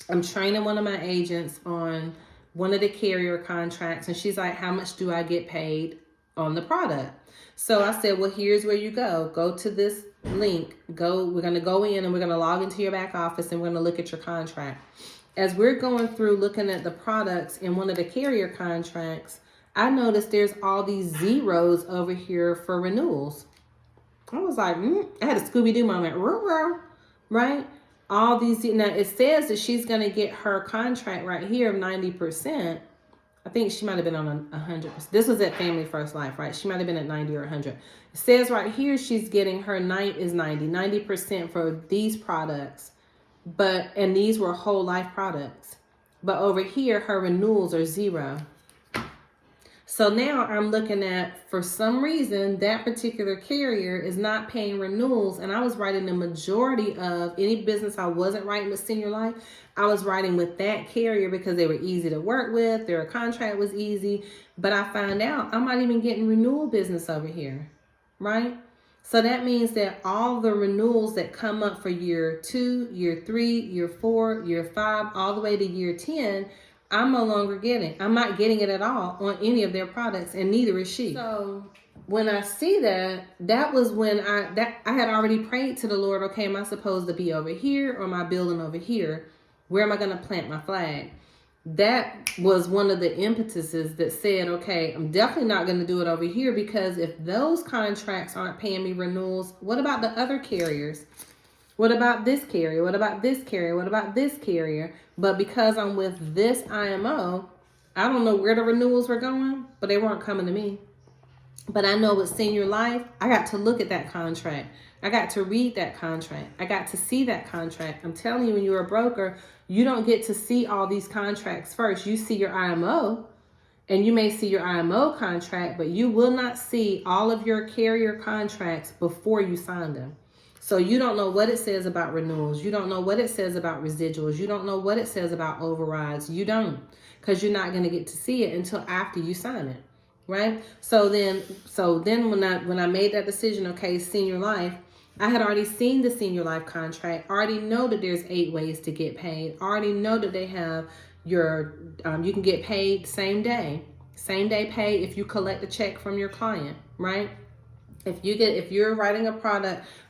I'm training one of my agents on one of the carrier contracts, and she's like, how much do I get paid on the product? So I said, well, here's where you go. Go to this link. We're going to go in and we're going to log into your back office and we're going to look at your contract. As we're going through looking at the products in one of the carrier contracts, I noticed there's all these zeros over here for renewals. I was like, I had a Scooby-Doo moment, right? All these, now it says that she's going to get her contract right here of 90%. I think she might have been on 100%. This was at Family First Life, right? She might have been at 90 or 100. It says right here she's getting her 90% for these products, and these were whole life products. But over here, her renewals are 0. So now I'm looking at, for some reason, that particular carrier is not paying renewals. And I was writing the majority of any business I wasn't writing with Senior Life, I was writing with that carrier because they were easy to work with. Their contract was easy. But I found out I'm not even getting renewal business over here, right? So that means that all the renewals that come up for year 2, year 3, year 4, year 5, all the way to year 10, I'm no longer getting. I'm not getting it at all on any of their products, and neither is she. So when I see that was when I had already prayed to the Lord, okay, am I supposed to be over here or am I building over here? Where am I going to plant my flag? That was one of the impetuses that said, okay, I'm definitely not going to do it over here, because if those contracts aren't paying me renewals, what about the other carriers? What about this carrier? What about this carrier? What about this carrier? But because I'm with this IMO, I don't know where the renewals were going, but they weren't coming to me. But I know with Senior Life, I got to look at that contract. I got to read that contract. I got to see that contract. I'm telling you, when you're a broker, you don't get to see all these contracts first. You see your IMO, and you may see your IMO contract, but you will not see all of your carrier contracts before you sign them. So you don't know what it says about renewals. You don't know what it says about residuals. You don't know what it says about overrides. You don't, because you're not going to get to see it until after you sign it, right? So then when I made that decision, okay, Senior Life, I had already seen the Senior Life contract. Already know that there's 8 ways to get paid. Already know that they have your you can get paid same day pay if you collect a check from your client, right? If you're writing a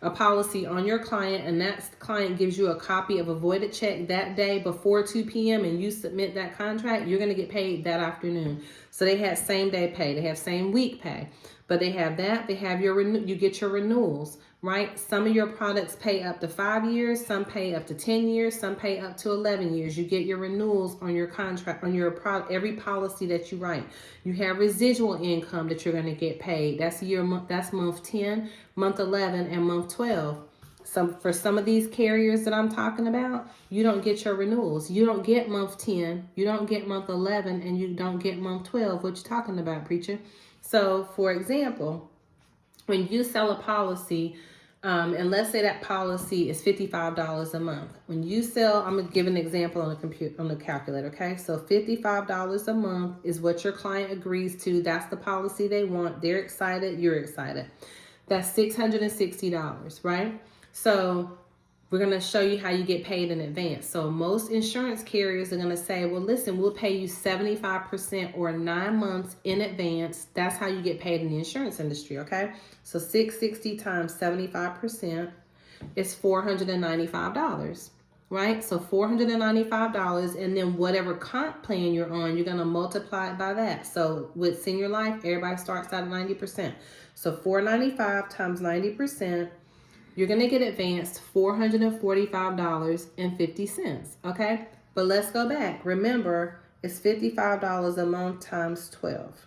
policy on your client, and that client gives you a copy of a voided check that day before 2 p.m. and you submit that contract, you're going to get paid that afternoon. So they have same day pay. They have same week pay. But they have that. They have you get your renewals, right? Some of your products pay up to 5 years. Some pay up to 10 years. Some pay up to 11 years. You get your renewals on your contract, on your every policy that you write. You have residual income that you're going to get paid. That's month 10, month 11, and month 12. For some of these carriers that I'm talking about, you don't get your renewals. You don't get month 10, you don't get month 11, and you don't get month 12. What you talking about, preacher? So, for example, when you sell a policy, and let's say that policy is $55 a month. When you sell, I'm going to give an example on the calculator, okay? So $55 a month is what your client agrees to. That's the policy they want. They're excited. You're excited. That's $660, right? So we're going to show you how you get paid in advance. So most insurance carriers are going to say, well, listen, we'll pay you 75% or 9 months in advance. That's how you get paid in the insurance industry, okay? So $660 times 75% is $495. right? So $495, and then whatever comp plan you're on, you're going to multiply it by that. So with Senior Life, everybody starts out at 90%. So $495 times 90%, you're going to get advanced $445.50, okay? But let's go back. Remember, it's $55 a month times 12.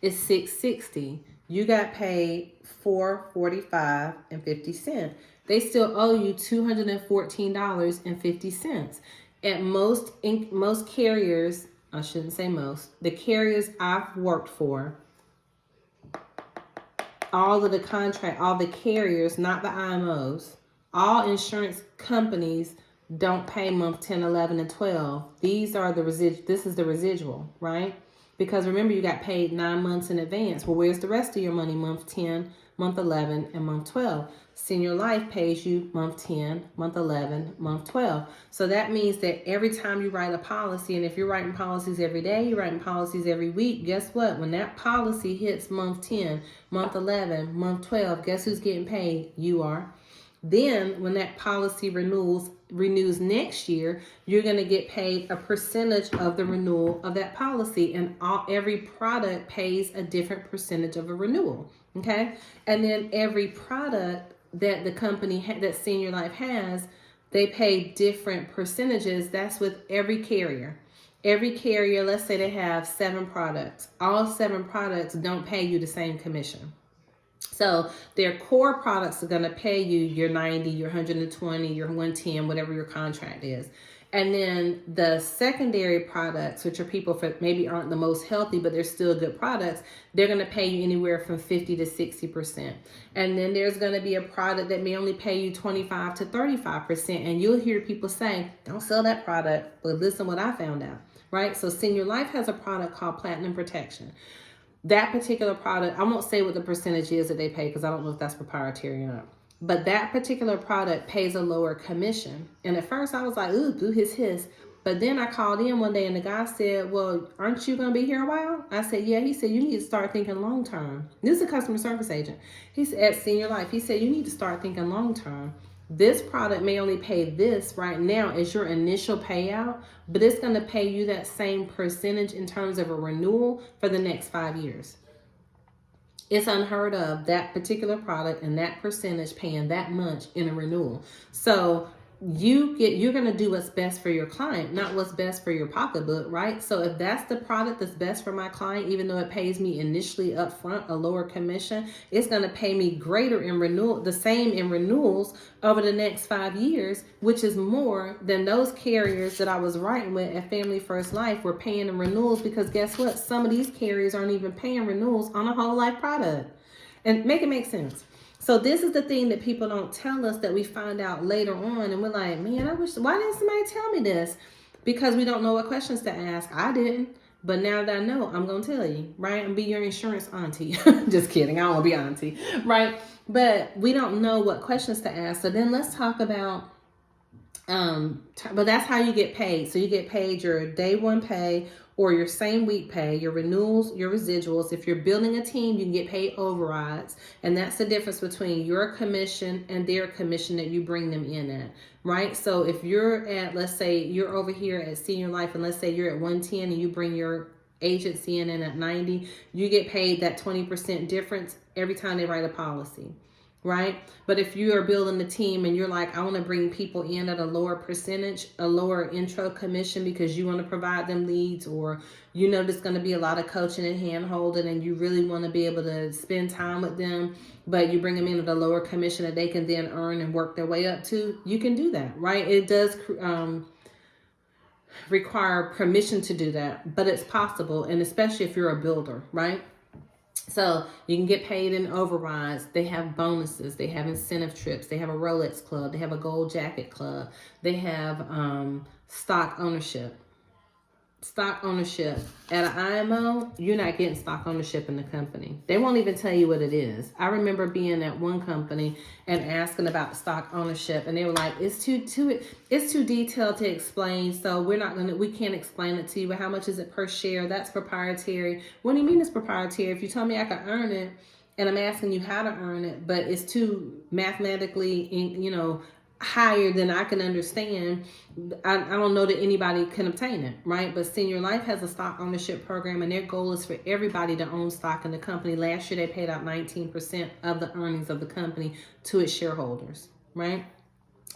It's $660. You got paid $445.50. They still owe you $214.50. At most carriers, I shouldn't say most, the carriers I've worked for, all the carriers, not the IMOs, all insurance companies don't pay month 10, 11, and 12. These are this is the residual, right? Because remember, you got paid 9 months in advance. Well, where's the rest of your money? Month 10, month 11, and month 12. Senior Life pays you month 10, month 11, month 12. So that means that every time you write a policy, and if you're writing policies every day, you're writing policies every week, guess what? When that policy hits month 10, month 11, month 12, guess who's getting paid? You are. Then when that policy renews next year, you're going to get paid a percentage of the renewal of that policy, and every product pays a different percentage of a renewal. Okay. And then every product that the company that Senior Life has, they pay different percentages. That's with every carrier. Every carrier, let's say they have 7 products. All 7 products don't pay you the same commission. So their core products are going to pay you your 90, your 120, your 110, whatever your contract is. And then the secondary products, which are people for maybe aren't the most healthy, but they're still good products, they're going to pay you anywhere from 50 to 60%. And then there's going to be a product that may only pay you 25 to 35%. And you'll hear people say, don't sell that product. But listen what I found out, right? So Senior Life has a product called Platinum Protection. That particular product, I won't say what the percentage is that they pay because I don't know if that's proprietary or not. But that particular product pays a lower commission. And at first I was like, ooh, boo, hiss. But then I called in one day and the guy said, well, aren't you going to be here a while? I said, yeah. He said, you need to start thinking long term. This is a customer service agent. He said, at Senior Life, he said, you need to start thinking long term. This product may only pay this right now as your initial payout, but it's going to pay you that same percentage in terms of a renewal for the next 5 years. It's unheard of, that particular product and that percentage paying that much in a renewal. So you're going to do what's best for your client, not what's best for your pocketbook, right? So if that's the product that's best for my client, even though it pays me initially up front a lower commission, it's going to pay me greater in renewal, the same in renewals over the next 5 years, which is more than those carriers that I was writing with at Family First Life were paying in renewals, because guess what? Some of these carriers aren't even paying renewals on a whole life product. And make it make sense. So this is the thing that people don't tell us, that we find out later on, and we're like, man, why didn't somebody tell me this? Because we don't know what questions to ask. I didn't, but now that I know, I'm going to tell you, right? And be your insurance auntie. Just kidding. I don't want to be auntie, right? But we don't know what questions to ask. So then let's talk about, but that's how you get paid. So you get paid your day one pay or your same week pay, your renewals, your residuals. If you're building a team, you can get paid overrides. And that's the difference between your commission and their commission that you bring them in at, right? So if you're at, let's say you're over here at Senior Life, and let's say you're at 110 and you bring your agency in at 90, you get paid that 20% difference every time they write a policy. Right? But if you are building a team and you're like, I want to bring people in at a lower percentage, a lower intro commission, because you want to provide them leads, or you know there's going to be a lot of coaching and hand holding and you really want to be able to spend time with them, but you bring them in at a lower commission that they can then earn and work their way up to, you can do that, right? It does require permission to do that, but it's possible, and especially if you're a builder, right? So you can get paid in overrides. They have bonuses. They have incentive trips. They have a Rolex club. They have a gold jacket club. They have stock ownership. Stock ownership. At an IMO, you're not getting stock ownership in the company. They won't even tell you what it is. I remember being at one company and asking about stock ownership, and they were like, it's too detailed to explain, so we can't explain it to you. But how much is it per share? That's proprietary. What do you mean it's proprietary? If you told me I could earn it, and I'm asking you how to earn it, but it's too mathematically, higher than I can understand, I don't know that anybody can obtain it, right? But Senior Life has a stock ownership program, and their goal is for everybody to own stock in the company. Last year, they paid out 19% of the earnings of the company to its shareholders, right?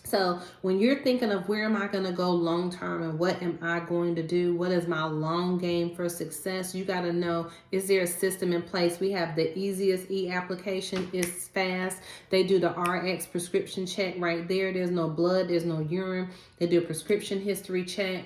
So when you're thinking of where am I going to go long term and what am I going to do? What is my long game for success? You got to know, is there a system in place? We have the easiest e-application. It's fast. They do the RX prescription check right there. There's no blood. There's no urine. They do a prescription history check.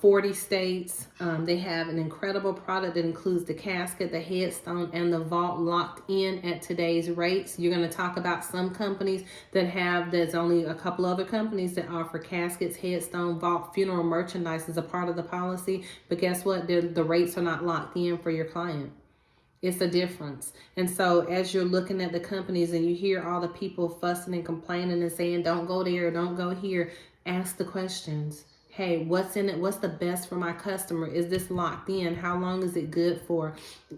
40 states. They have an incredible product that includes the casket, the headstone, and the vault locked in at today's rates. You're going to talk about some companies there's only a couple other companies that offer caskets, headstone, vault, funeral merchandise as a part of the policy. But guess what? The rates are not locked in for your client. It's a difference. And so as you're looking at the companies and you hear all the people fussing and complaining and saying, don't go there, don't go here, ask the questions. Hey, what's in it? What's the best for my customer? Is this locked in? How long is it good for?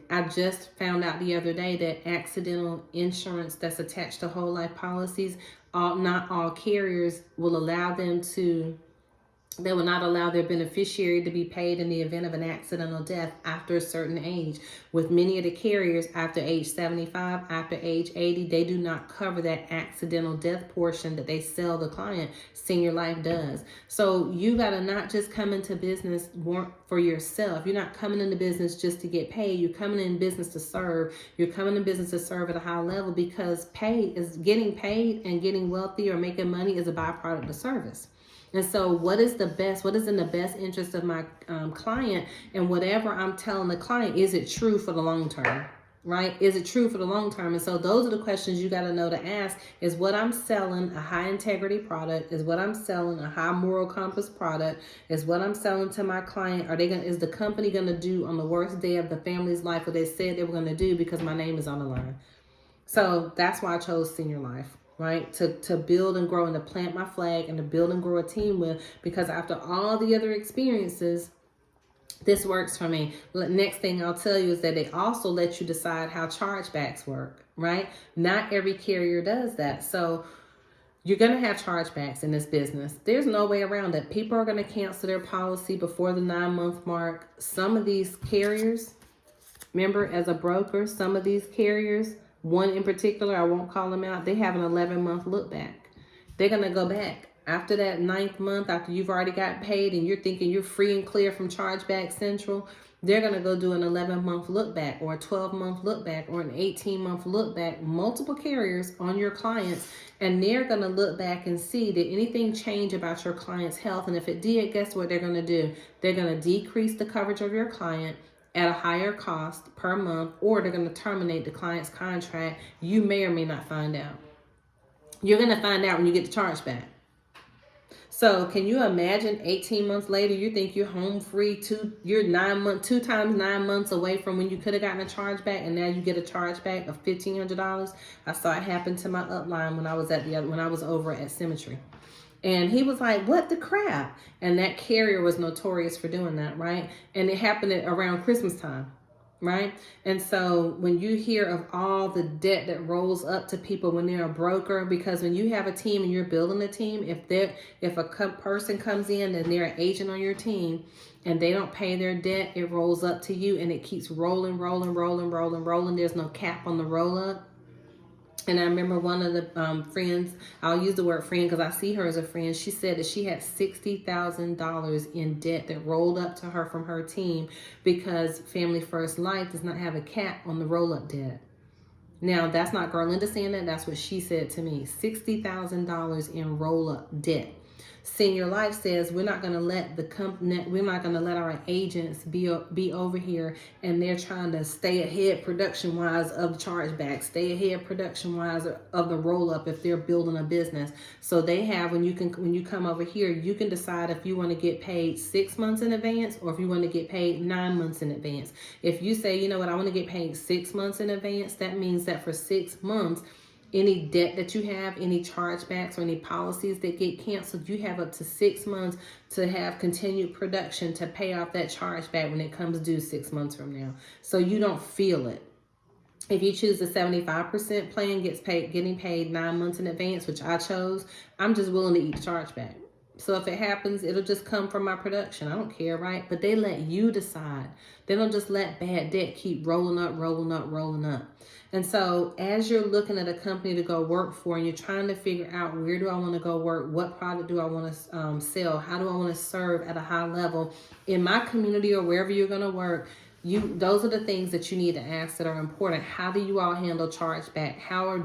I just found out the other day that accidental insurance that's attached to whole life policies, not all carriers will allow them to they will not allow their beneficiary to be paid in the event of an accidental death after a certain age. With many of the carriers, after age 75, after age 80, they do not cover that accidental death portion that they sell the client. Senior Life does. So you got to not just come into business for yourself. You're not coming into business just to get paid. You're coming in business to serve. You're coming in business to serve at a high level, because getting paid and getting wealthy or making money is a byproduct of service. And so what is in the best interest of my client, and whatever I'm telling the client, is it true for the long term, right? Is it true for the long term? And so those are the questions you got to know to ask. Is what I'm selling a high integrity product? Is what I'm selling a high moral compass product? Is what I'm selling to my client, is the company going to do on the worst day of the family's life what they said they were going to do, because my name is on the line? So that's why I chose Senior Life, right? To build and grow and to plant my flag and to build and grow a team with, because after all the other experiences, this works for me. Next thing I'll tell you is that they also let you decide how chargebacks work, right? Not every carrier does that. So you're going to have chargebacks in this business. There's no way around it. People are going to cancel their policy before the 9-month mark. Some of these carriers, remember, as a broker, some of these carriers, one in particular, I won't call them out, they have an 11-month look back. They're going to go back. After that 9th month, after you've already got paid and you're thinking you're free and clear from Chargeback Central, they're going to go do an 11-month look back, or a 12-month look back, or an 18-month look back, multiple carriers on your clients. And they're going to look back and see, did anything change about your client's health? And if it did, guess what they're going to do? They're going to decrease the coverage of your client at a higher cost per month, or they're going to terminate the client's contract. You may or may not find out. You're going to find out when you get the charge back. So can you imagine 18 months later, you think you're home free, you're 2 times 9 months away from when you could have gotten a charge back, and now you get a charge back of $1,500? I saw it happen to my upline when I was over at Symmetry. And he was like, what the crap? And that carrier was notorious for doing that, right? And it happened around Christmas time, right? And so when you hear of all the debt that rolls up to people when they're a broker, because when you have a team and you're building a team, if a person comes in and they're an agent on your team and they don't pay their debt, it rolls up to you, and it keeps rolling. There's no cap on the roll up. And I remember one of the friends, I'll use the word friend because I see her as a friend, she said that she had $60,000 in debt that rolled up to her from her team because Family First Life does not have a cap on the roll-up debt. Now, that's not Garlinda saying that. That's what she said to me. $60,000 in roll-up debt. Senior Life says we're not going to let our agents be over here and they're trying to stay ahead production-wise of the chargeback, stay ahead production-wise of the roll-up if they're building a business. So they have, when you come over here, you can decide if you want to get paid 6 months in advance or if you want to get paid 9 months in advance. If you say, you know what, I want to get paid 6 months in advance, that means that for 6 months, any debt that you have, any chargebacks or any policies that get canceled, you have up to 6 months to have continued production to pay off that chargeback when it comes due 6 months from now. So you don't feel it. If you choose the 75% plan, getting paid 9 months in advance, which I chose, I'm just willing to eat the chargeback. So if it happens, it'll just come from my production. I don't care, right? But they let you decide. They don't just let bad debt keep rolling up, rolling up, rolling up. And so as you're looking at a company to go work for, and you're trying to figure out, where do I want to go work? What product do I want to sell? How do I want to serve at a high level in my community or wherever you're going to work? Those are the things that you need to ask that are important. How do you all handle chargeback? How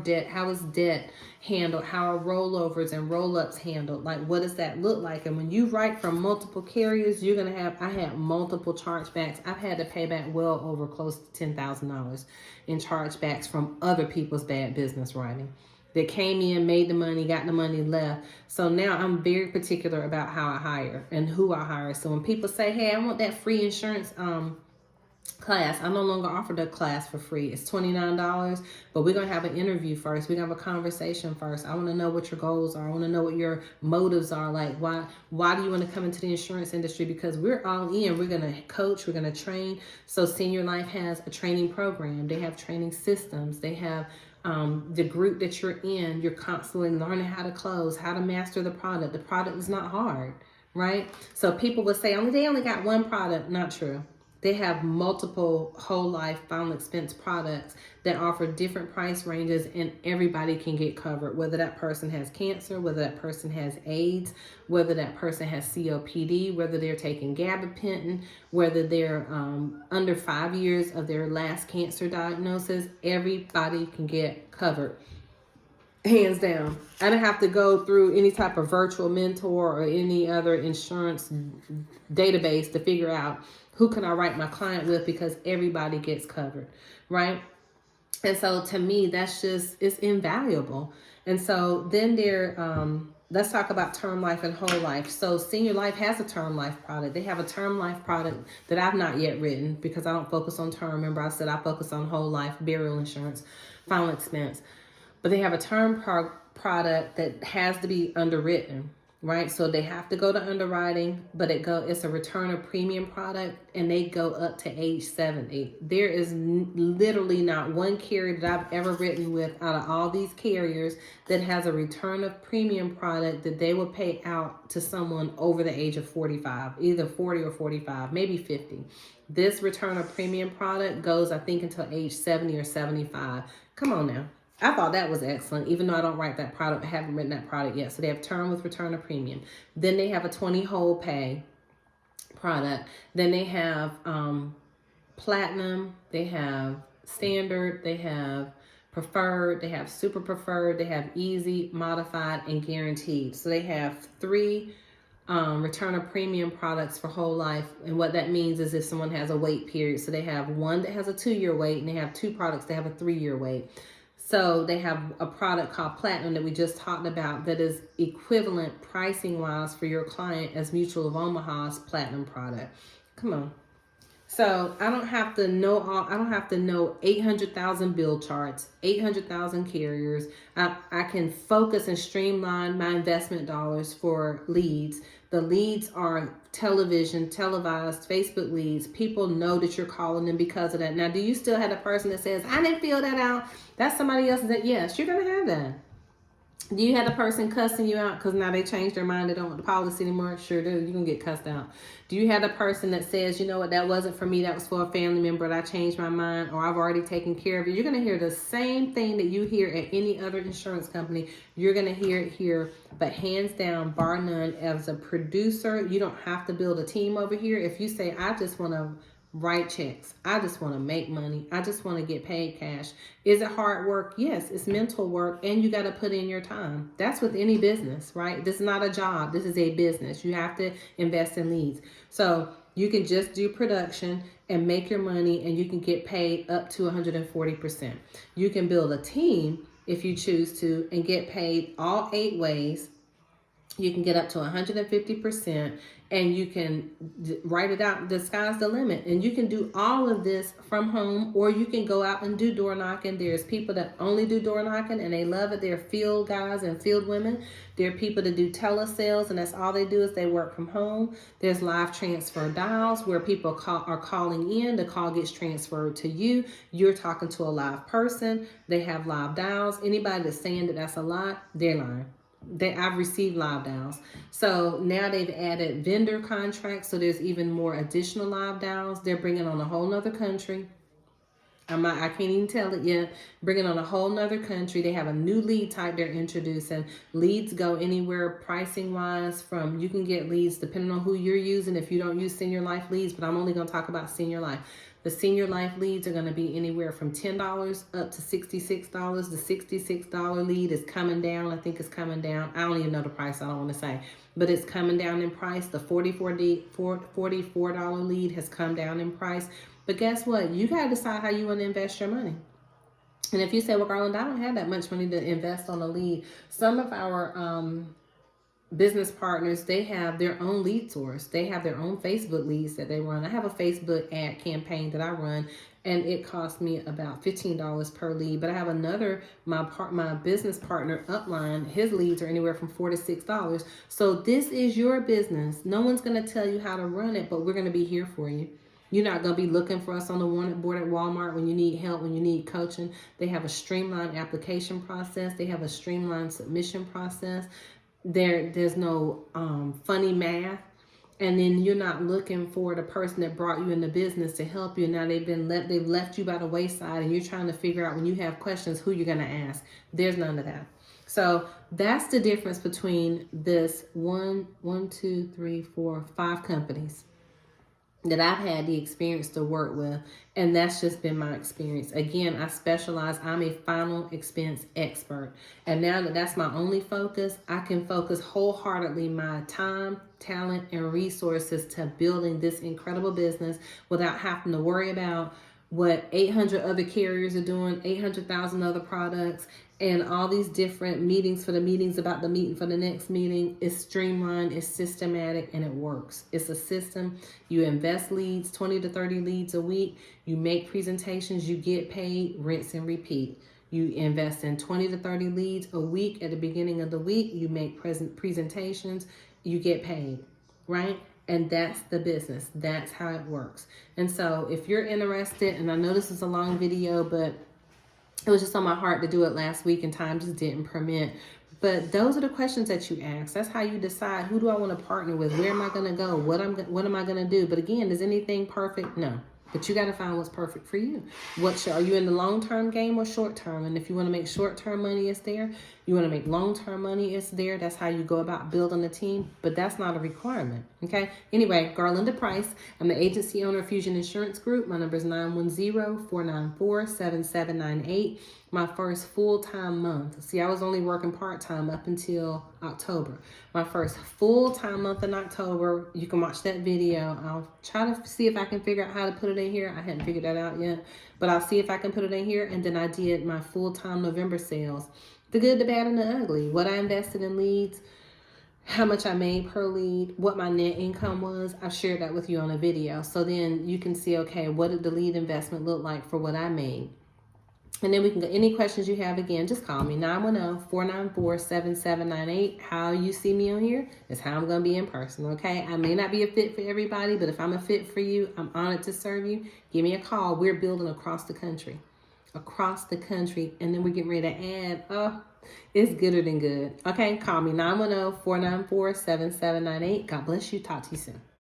is debt handled? How are rollovers and roll-ups handled? Like, what does that look like? And when you write from multiple carriers, I had multiple chargebacks. I've had to pay back well over close to $10,000 in chargebacks from other people's bad business writing. That came in, made the money, got the money, left. So now I'm very particular about how I hire and who I hire. So when people say, hey, I want that free insurance class, I no longer offer the class for free. It's $29, but we're going to have an interview first. We're going to have a conversation first. I want to know what your goals are. I want to know what your motives are. Like, why do you want to come into the insurance industry? Because we're all in. We're going to coach. We're going to train. So Senior Life has a training program. They have training systems. They have the group that you're in. You're constantly learning how to close, how to master the product. The product is not hard, right? So people would say, they only got one product. Not true. They have multiple whole life final expense products that offer different price ranges, and everybody can get covered, whether that person has cancer, whether that person has AIDS, whether that person has COPD, whether they're taking gabapentin, whether they're under 5 years of their last cancer diagnosis. Everybody can get covered. Hands down. I don't have to go through any type of virtual mentor or any other insurance database to figure out who can I write my client with, because everybody gets covered, right? And so to me, it's invaluable. And so then let's talk about term life and whole life. So Senior Life has a term life product. They have a term life product that I've not yet written, because I don't focus on term. Remember, I said I focus on whole life, burial insurance, final expense. But they have a term product that has to be underwritten, right? So they have to go to underwriting, but it's a return of premium product, and they go up to age 70. There is literally not one carrier that I've ever written with out of all these carriers that has a return of premium product that they will pay out to someone over the age of 45, either 40 or 45, maybe 50. This return of premium product goes, I think, until age 70 or 75. Come on now. I thought that was excellent, even though I don't write that product. I haven't written that product yet. So they have term with return of premium. Then they have a 20 whole pay product. Then they have platinum. They have standard. They have preferred. They have super preferred. They have easy, modified, and guaranteed. So they have 3 return of premium products for whole life. And what that means is if someone has a wait period. So they have one that has a 2-year wait, and they have 2 products that have a 3-year wait. So they have a product called Platinum that we just talked about that is equivalent pricing wise for your client as Mutual of Omaha's Platinum product. Come on. So I don't have to know 800,000 bill charts, 800,000 carriers. I can focus and streamline my investment dollars for leads. The leads are television, televised, Facebook leads. People know that you're calling them because of that. Now, do you still have a person that says, I didn't fill that out? That's somebody else that, yes, you're going to have that. Do you have the person cussing you out because now they changed their mind, they don't want the policy anymore? Sure do. You're going to get cussed out. Do you have the person that says, you know what, that wasn't for me, that was for a family member, but I changed my mind, or I've already taken care of it? You're going to hear the same thing that you hear at any other insurance company. You're going to hear it here, but hands down, bar none, as a producer, you don't have to build a team over here. If you say, I just want to write checks, I just want to make money, I just want to get paid cash. Is it hard work? Yes, it's mental work, and you got to put in your time. That's with any business, right? This is not a job. This is a business. You have to invest in leads. So you can just do production and make your money, and you can get paid up to 140%. You can build a team if you choose to and get paid all 8 ways. You can get up to 150%, and you can write it out. The sky's the limit. And you can do all of this from home, or you can go out and do door knocking. There's people that only do door knocking and they love it. They're field guys and field women. There are people that do telesales, and that's all they do is they work from home. There's live transfer dials where people are calling in. The call gets transferred to you. You're talking to a live person. They have live dials. Anybody that's saying that that's a lie, they're lying. I've received live dials. So now they've added vendor contracts, so there's even more additional live dials. They're bringing on a whole nother country. I can't even tell it yet. Bringing on a whole nother country. They have a new lead type they're introducing. Leads go anywhere pricing wise from, you can get leads depending on who you're using if you don't use Senior Life leads, but I'm only going to talk about Senior Life. The Senior Life leads are going to be anywhere from $10 up to $66. The $66 lead is coming down. I think it's coming down. I don't even know the price. I don't want to say. But it's coming down in price. The $44 lead has come down in price. But guess what? You got to decide how you want to invest your money. And if you say, well, Garlinda, I don't have that much money to invest on a lead. Some of our business partners, they have their own lead source. They have their own Facebook leads that they run. I have a Facebook ad campaign that I run, and it costs me about $15 per lead. But I have another, my business partner upline, his leads are anywhere from $4 to $6. So this is your business. No one's going to tell you how to run it, but we're going to be here for you. You're not going to be looking for us on the wanted board at Walmart when you need help, when you need coaching. They have a streamlined application process. They have a streamlined submission process. There's no funny math. And then you're not looking for the person that brought you in the business to help you. Now they've left you by the wayside, and you're trying to figure out when you have questions who you're going to ask. There's none of that. So that's the difference between this 5 companies that I've had the experience to work with, and that's just been my experience. Again, I specialize. I'm a final expense expert, and now that that's my only focus, I can focus wholeheartedly my time, talent, and resources to building this incredible business without having to worry about what 800 other carriers are doing, 800,000 other products, and all these different meetings for the meetings about the meeting for the next meeting. Is streamlined, it's systematic, and it works. It's a system. You invest leads, 20 to 30 leads a week. You make presentations, you get paid, rinse and repeat. You invest in 20 to 30 leads a week. At the beginning of the week, you make presentations, you get paid, right? And that's the business. That's how it works. And so if you're interested, and I know this is a long video, but it was just on my heart to do it last week and time just didn't permit. But those are the questions that you ask. That's how you decide, who do I want to partner with? Where am I going to go? What am I going to do? But again, is anything perfect? No. But you got to find what's perfect for you. Are you in the long-term game or short-term? And if you want to make short-term money, it's there. You want to make long-term money, it's there. That's how you go about building a team. But that's not a requirement. Okay? Anyway, Garlinda Price. I'm the agency owner of Fusion Insurance Group. My number is 910-494-7798. My first full-time month. See, I was only working part-time up until October. My first full-time month in October. You can watch that video. I'll try to see if I can figure out how to put it in here. I hadn't figured that out yet. But I'll see if I can put it in here. And then I did my full-time November sales. The good, the bad, and the ugly. What I invested in leads. How much I made per lead, what my net income was. I've shared that with you on a video. So then you can see, okay, what did the lead investment look like for what I made? And then we can go, any questions you have, again, just call me, 910-494-7798. How you see me on here is how I'm going to be in person, okay? I may not be a fit for everybody, but if I'm a fit for you, I'm honored to serve you. Give me a call. We're building across the country. And then we're getting ready to add, it's gooder than good. Okay, call me, 910-494-7798. God bless you. Talk to you soon.